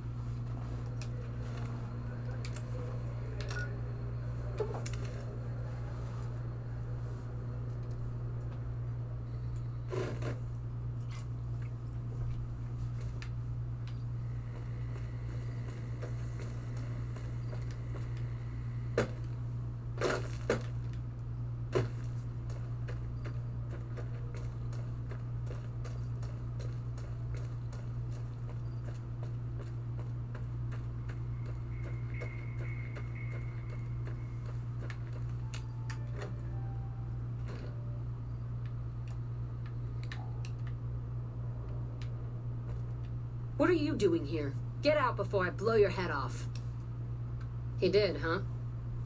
Speaker 2: What are you doing here? Get out before I blow your head off. He did, huh?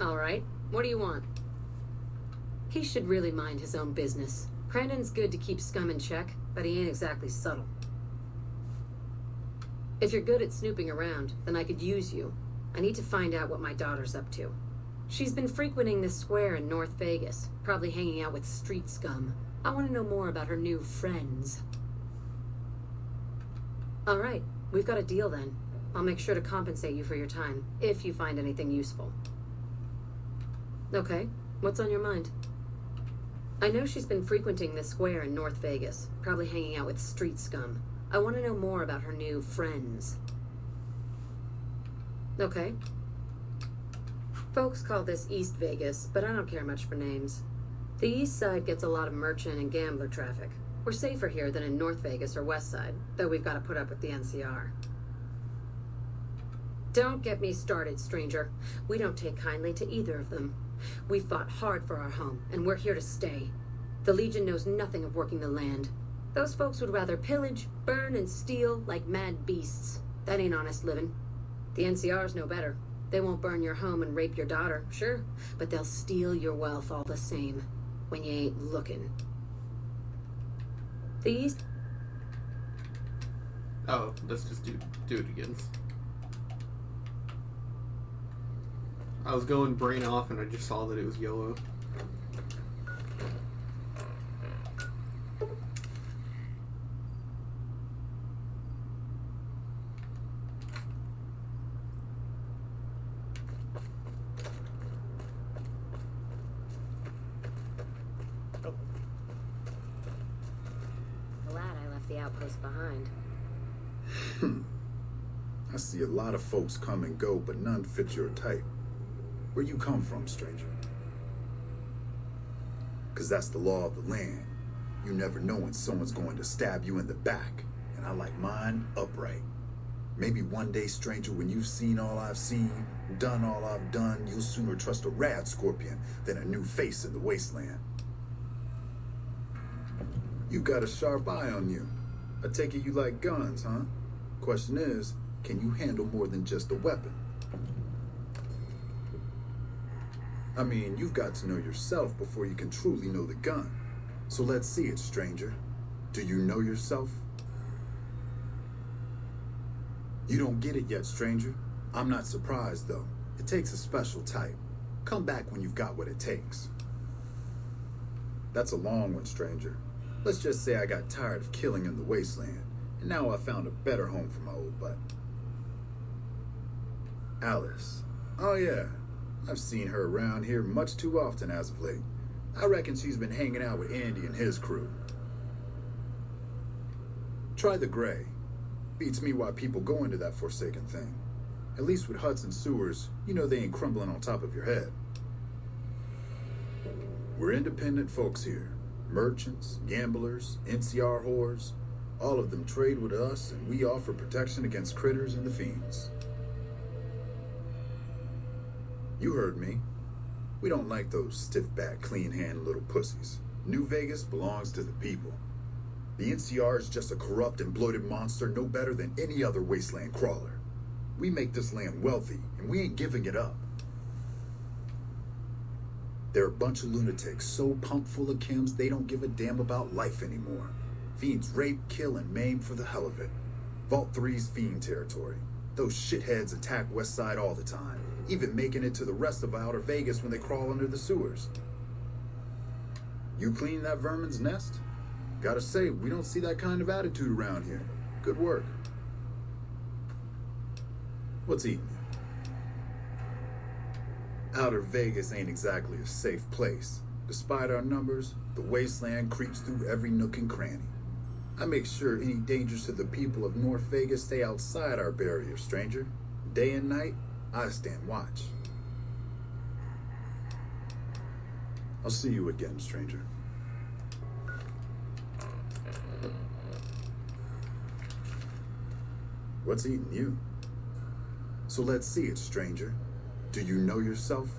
Speaker 2: All right. What do you want? He should really mind his own business. Crandon's good to keep scum in check, but he ain't exactly subtle. If you're good at snooping around, then I could use you. I need to find out what my daughter's up to. She's been frequenting this square in North Vegas, probably hanging out with street scum. I want to know more about her new friends. All right, we've got a deal then. I'll make sure to compensate you for your time, if you find anything useful. Okay, what's on your mind? I know she's been frequenting this square in North Vegas, probably hanging out with street scum. I want to know more about her new friends. Okay. Folks call this East Vegas, but I don't care much for names. The East Side gets a lot of merchant and gambler traffic. We're safer here than in North Vegas or West Side, though we've got to put up with the NCR. Don't get me started, stranger. We don't take kindly to either of them. We fought hard for our home, and we're here to stay. The Legion knows nothing of working the land. Those folks would rather pillage, burn, and steal like mad beasts. That ain't honest living. The NCR's no better. They won't burn your home and rape your daughter, sure, but they'll steal your wealth all the same, when you ain't looking. The East...
Speaker 1: Oh, let's just do it again. I was going brain off and I just saw that it was yellow.
Speaker 2: Glad I left the outpost behind.
Speaker 6: I see a lot of folks come and go, but none fit your type. Where you come from, stranger? 'Cause that's the law of the land. You never know when someone's going to stab you in the back, and I like mine upright. Maybe one day, stranger, when you've seen all I've seen, done all I've done, you'll sooner trust a rad scorpion than a new face in the wasteland. You got a sharp eye on you. I take it you like guns, huh? Question is, can you handle more than just a weapon? I mean, you've got to know yourself before you can truly know the gun. So let's see it, stranger. Do you know yourself? You don't get it yet, stranger. I'm not surprised, though. It takes a special type. Come back when you've got what it takes. That's a long one, stranger. Let's just say I got tired of killing in the wasteland, and now I found a better home for my old butt. Alice. Oh, yeah. I've seen her around here much too often as of late. I reckon she's been hanging out with Andy and his crew. Try the gray. Beats me why people go into that Forsaken thing. At least with huts and sewers, you know they ain't crumbling on top of your head. We're independent folks here. Merchants, gamblers, NCR whores. All of them trade with us, and we offer protection against critters and the fiends. You heard me. We don't like those stiff-backed, clean-handed little pussies. New Vegas belongs to the people. The NCR is just a corrupt and bloated monster no better than any other wasteland crawler. We make this land wealthy, and we ain't giving it up. They're a bunch of lunatics so pumped full of chems they don't give a damn about life anymore. Fiends rape, kill, and maim for the hell of it. Vault 3's fiend territory. Those shitheads attack West Side all the time, even making it to the rest of Outer Vegas when they crawl under the sewers. You clean that vermin's nest? Gotta say, we don't see that kind of attitude around here. Good work. What's eating you? Outer Vegas ain't exactly a safe place. Despite our numbers, the wasteland creeps through every nook and cranny. I make sure any dangers to the people of North Vegas stay outside our barrier, stranger. Day and night, I stand watch. I'll see you again, stranger. What's eating you? So let's see it, stranger. Do you know yourself?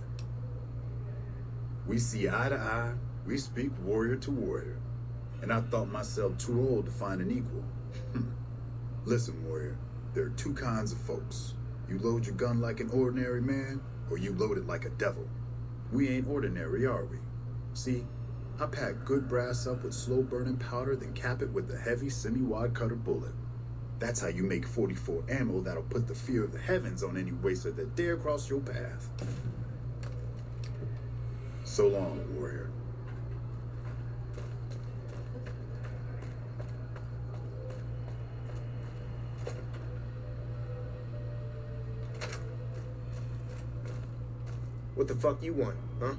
Speaker 6: We see eye to eye, we speak warrior to warrior. And I thought myself too old to find an equal. Listen, warrior, there are two kinds of folks. You load your gun like an ordinary man, or you load it like a devil. We ain't ordinary, are we? See, I pack good brass up with slow-burning powder, then cap it with a heavy semi-wide cutter bullet. That's how you make 44 ammo that'll put the fear of the heavens on any waster that dare cross your path. So long, warrior.
Speaker 9: What the fuck you want, huh?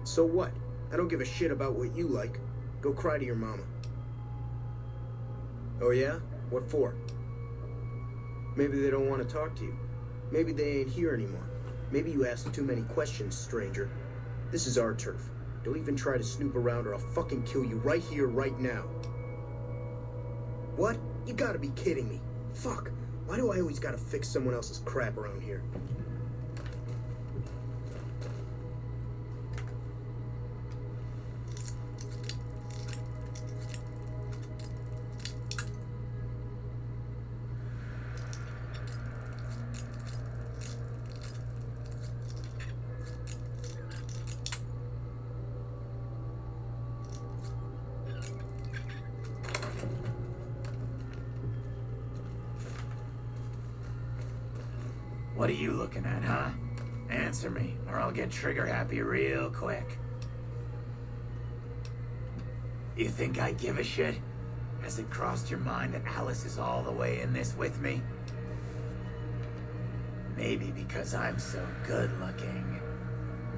Speaker 9: So what? I don't give a shit about what you like. Go cry to your mama. Oh yeah? What for? Maybe they don't want to talk to you. Maybe they ain't here anymore. Maybe you asked too many questions, stranger. This is our turf. Don't even try to snoop around or I'll fucking kill you right here, right now. What? You gotta be kidding me. Fuck. Why do I always gotta fix someone else's crap around here?
Speaker 11: What are you looking at, huh? Answer me, or I'll get trigger happy real quick. You think I give a shit? Has it crossed your mind that Alice is all the way in this with me? Maybe because I'm so good looking.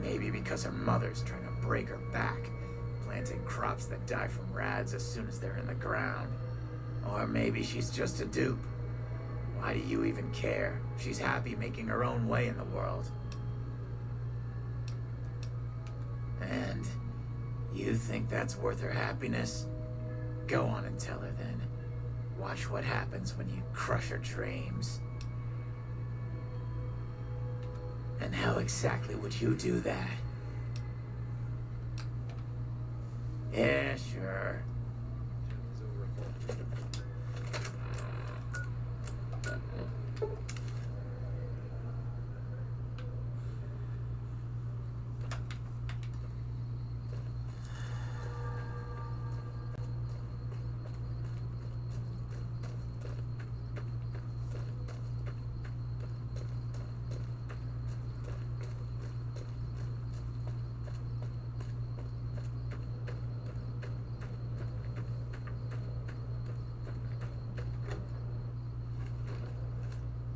Speaker 11: Maybe because her mother's trying to break her back, planting crops that die from rads as soon as they're in the ground. Or maybe she's just a dupe. Why do you even care? She's happy making her own way in the world. And you think that's worth her happiness? Go on and tell her then. Watch what happens when you crush her dreams. And how exactly would you do that? Yeah, sure.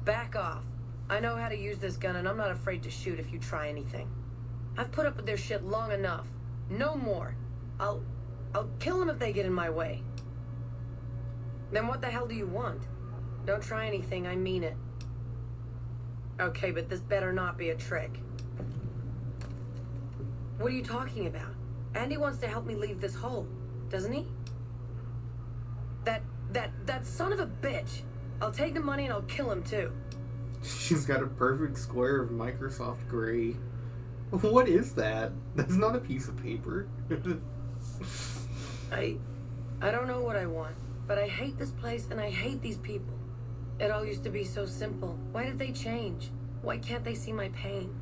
Speaker 13: Back off. I know how to use this gun, and I'm not afraid to shoot if you try anything. I've put up with their shit long enough. No more. I'll kill them if they get in my way. Then what the hell do you want? Don't try anything, I mean it. Okay, but this better not be a trick. What are you talking about? Andy wants to help me leave this hole, doesn't he? That son of a bitch. I'll take the money and I'll kill him too.
Speaker 1: She's got a perfect square of Microsoft Gray. What is that? That's not a piece of paper.
Speaker 13: I don't know what I want, but I hate this place and I hate these people. It all used to be so simple. Why did they change? Why can't they see my pain?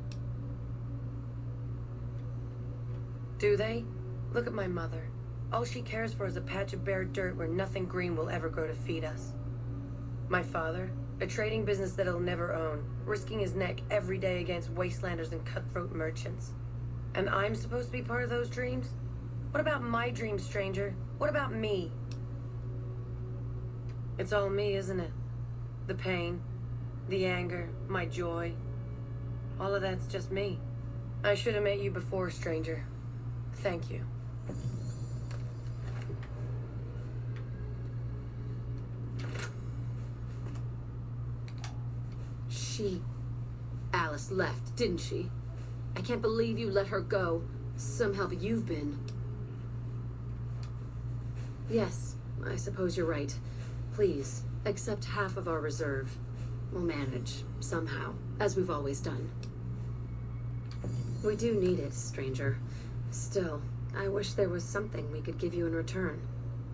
Speaker 13: Do they? Look at my mother. All she cares for is a patch of bare dirt where nothing green will ever grow to feed us. My father, a trading business that he'll never own, risking his neck every day against wastelanders and cutthroat merchants. And I'm supposed to be part of those dreams? What about my dreams, stranger? What about me? It's all me, isn't it? The pain, the anger, my joy. All of that's just me. I should have met you before, stranger. Thank you.
Speaker 2: Alice left, didn't she? I can't believe you let her go. Some help you've been. Yes, I suppose you're right. Please, accept half of our reserve. We'll manage, somehow, as we've always done. We do need it, stranger. Still, I wish there was something we could give you in return.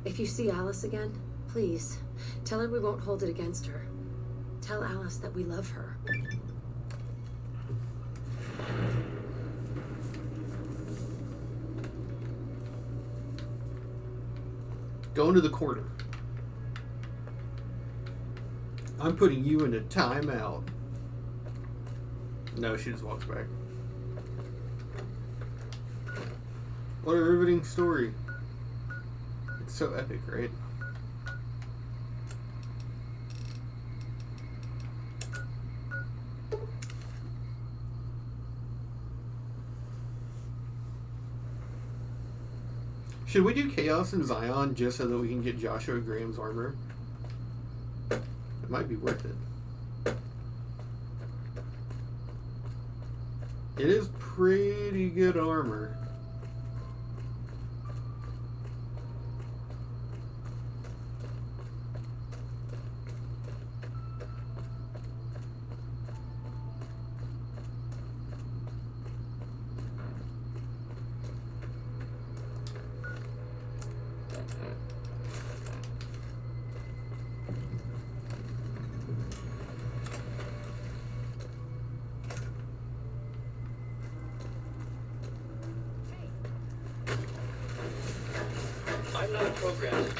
Speaker 2: If you see Alice again, please, tell her we won't hold it against her. Tell Alice that we love her.
Speaker 1: Go into the corner. I'm putting you in a timeout. No, she just walks back. What a riveting story. It's so epic, right? Should we do Chaos and Zion just so that we can get Joshua Graham's armor? It might be worth it. It is pretty good armor.
Speaker 5: I'm not programmed.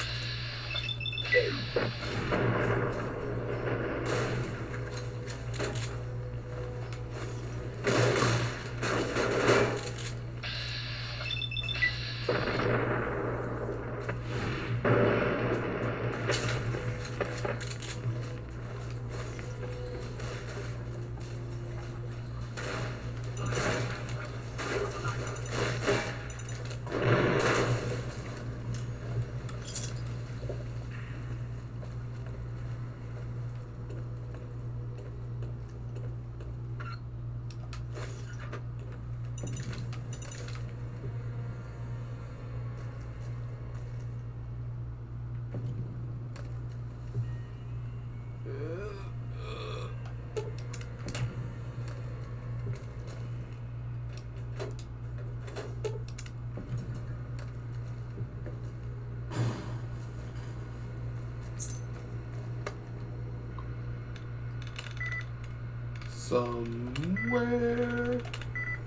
Speaker 5: Somewhere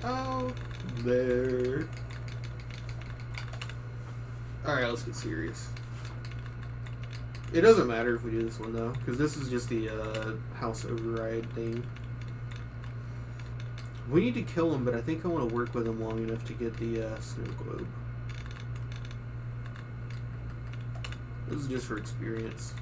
Speaker 5: out there. Alright, let's get serious. It doesn't matter if we do this one though, because this is just the house override thing. We need to kill him, but I think I want to work with him long enough to get the snow globe. This is just for experience.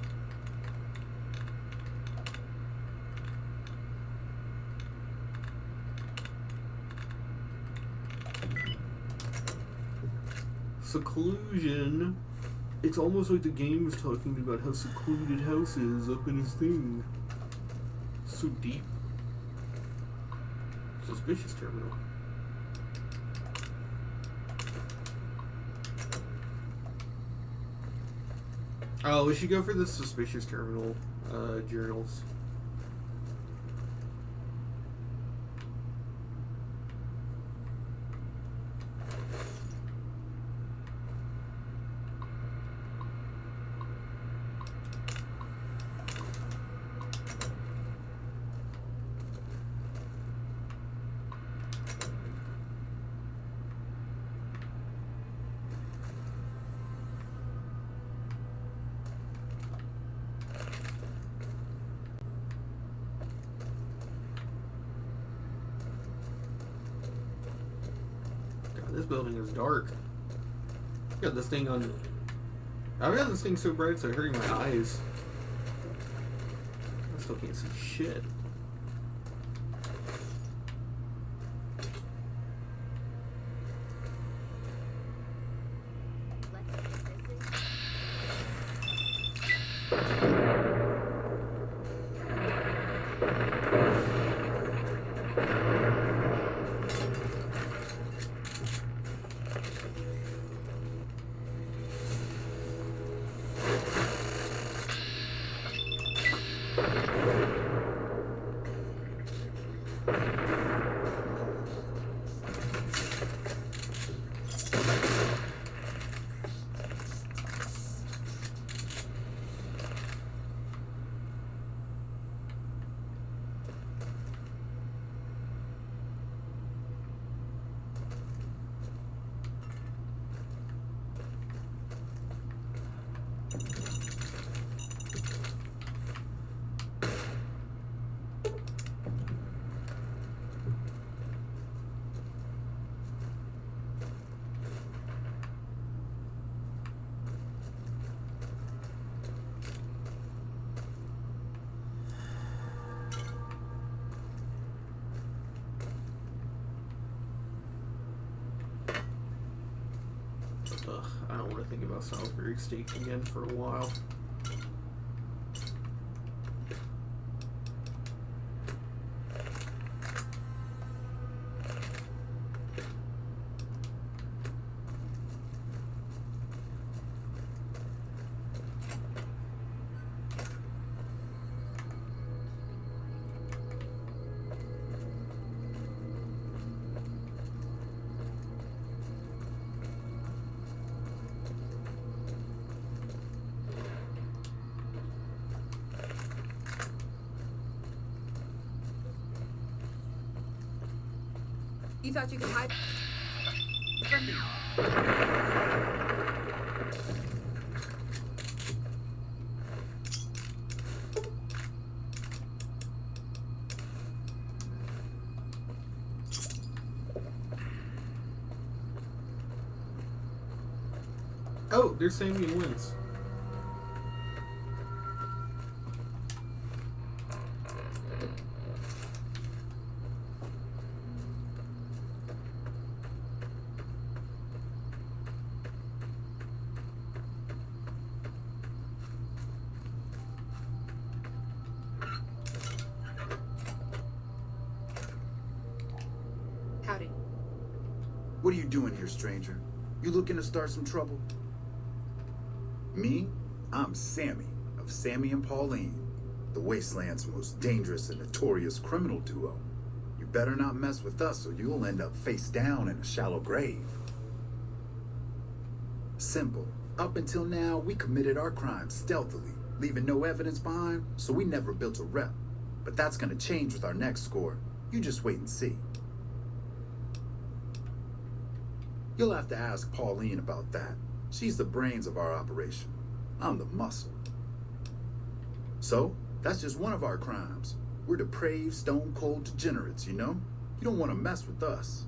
Speaker 5: Seclusion.
Speaker 1: It's almost like the game is talking about how secluded House is up in his thing. It's so deep. Suspicious terminal. Oh, we should go for the suspicious terminal journals. This building is dark. I've got this thing on. I've got this thing so bright it's hurting my eyes. I still can't see shit. Ugh, I don't want to think about Salisbury Steak again for a while.
Speaker 7: You thought you could hide from me?
Speaker 1: Oh, there's Samian Winds.
Speaker 7: Howdy.
Speaker 6: What are you doing here, stranger? You looking to start some trouble? Me? I'm Sammy, of Sammy and Pauline, the Wasteland's most dangerous and notorious criminal duo. You better not mess with us or you'll end up face down in a shallow grave. Simple. Up until now, we committed our crimes stealthily, leaving no evidence behind, so we never built a rep. But that's gonna change with our next score. You just wait and see. You'll have to ask Pauline about that. She's the brains of our operation. I'm the muscle. So, that's just one of our crimes. We're depraved, stone-cold degenerates, you know? You don't want to mess with us.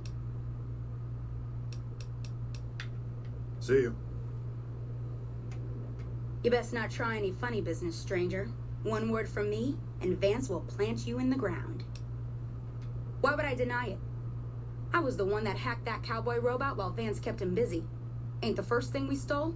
Speaker 6: See you.
Speaker 14: You best not try any funny business, stranger. One word from me, and Vance will plant you in the ground. Why would I deny it? I was the one that hacked that cowboy robot while Vance kept him busy. Ain't the first thing we stole?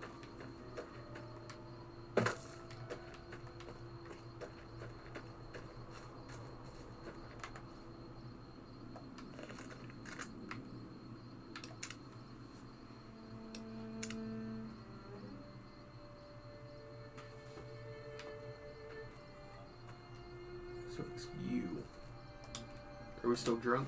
Speaker 1: So it's you. Are we still drunk?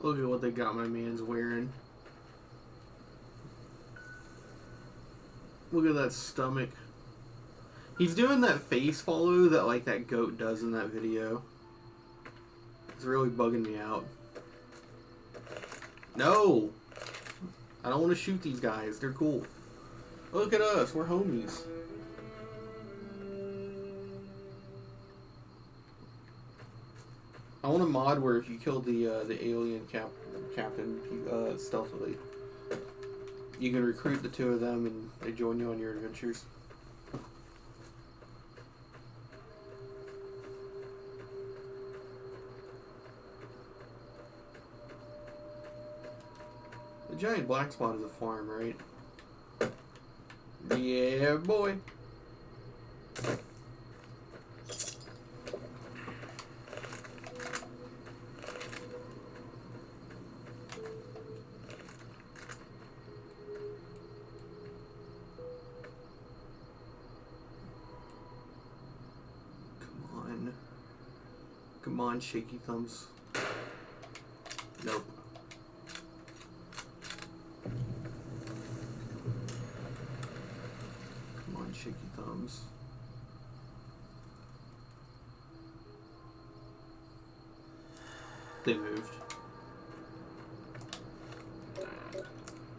Speaker 1: Look at what they got my man's wearing. Look at that stomach. He's doing that face follow that like that goat does in that video. It's really bugging me out. No! I don't want to shoot these guys. They're cool. Look at us. We're homies. I want a mod where if you kill the alien captain stealthily, you can recruit the two of them and they join you on your adventures. The giant black spot is a farm, right? Yeah, boy. Come on, shaky thumbs. Nope. Come on, shaky thumbs. They moved.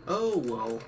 Speaker 1: Oh, well.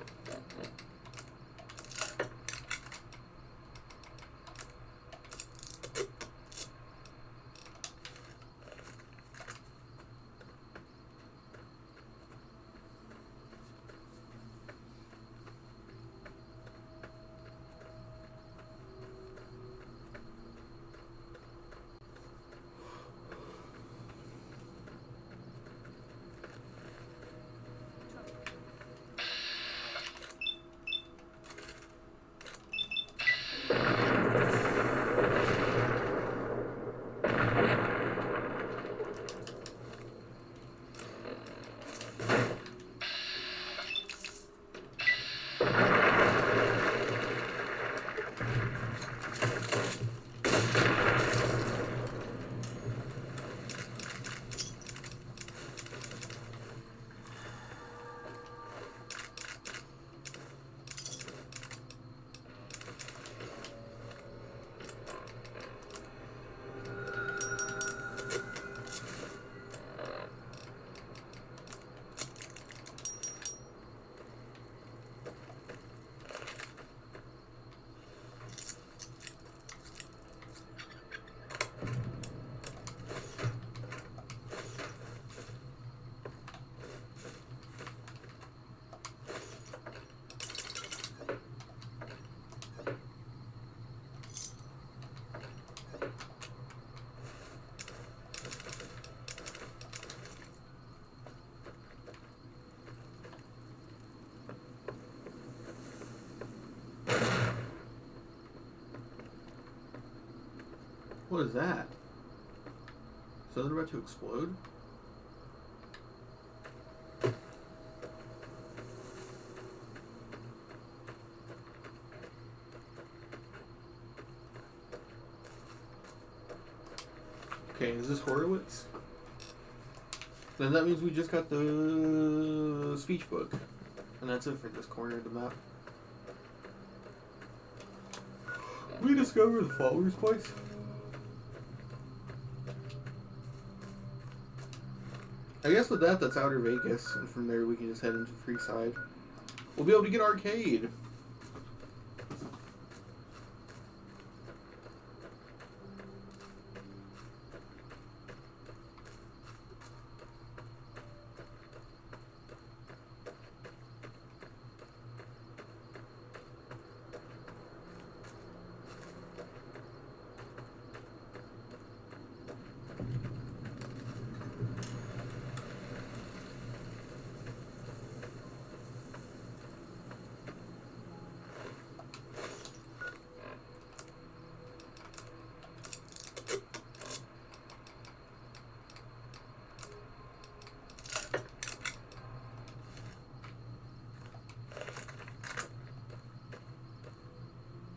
Speaker 1: What is that? So they're about to explode? Okay, is this Horowitz? Then that means we just got the speech book. And that's it for this corner of the map. We discovered the Followers place. I guess with that, that's Outer Vegas, and from there we can just head into Freeside. We'll be able to get arcade.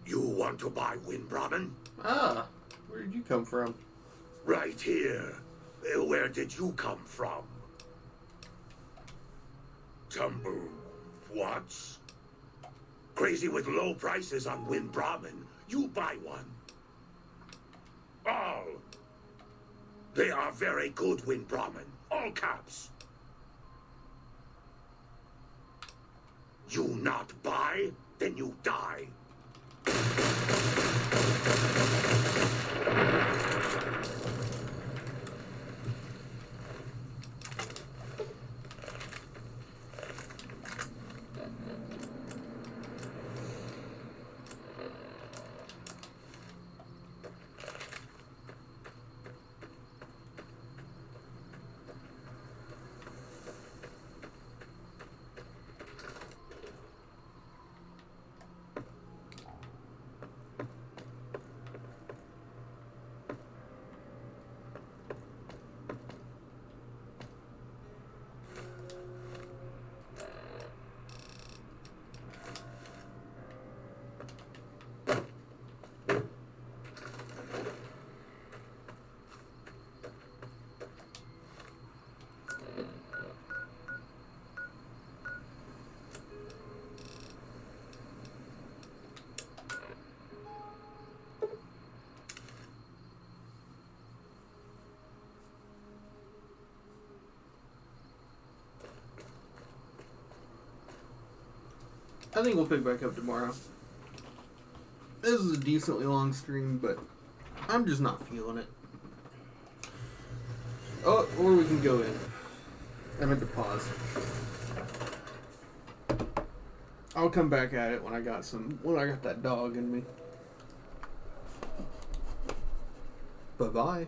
Speaker 16: You want to buy Windbramen?
Speaker 1: Ah, where did you come from?
Speaker 16: Right here. Where did you come from? Tumble. What? Crazy with low prices on Windbramen. You buy one. All. They are very good Windbramen. All caps. You not buy? Then you die.
Speaker 1: I think we'll pick back up tomorrow. This is a decently long stream, but I'm just not feeling it. Oh, or we can go in. I meant to pause. I'll come back at it when I got that dog in me. Bye-bye.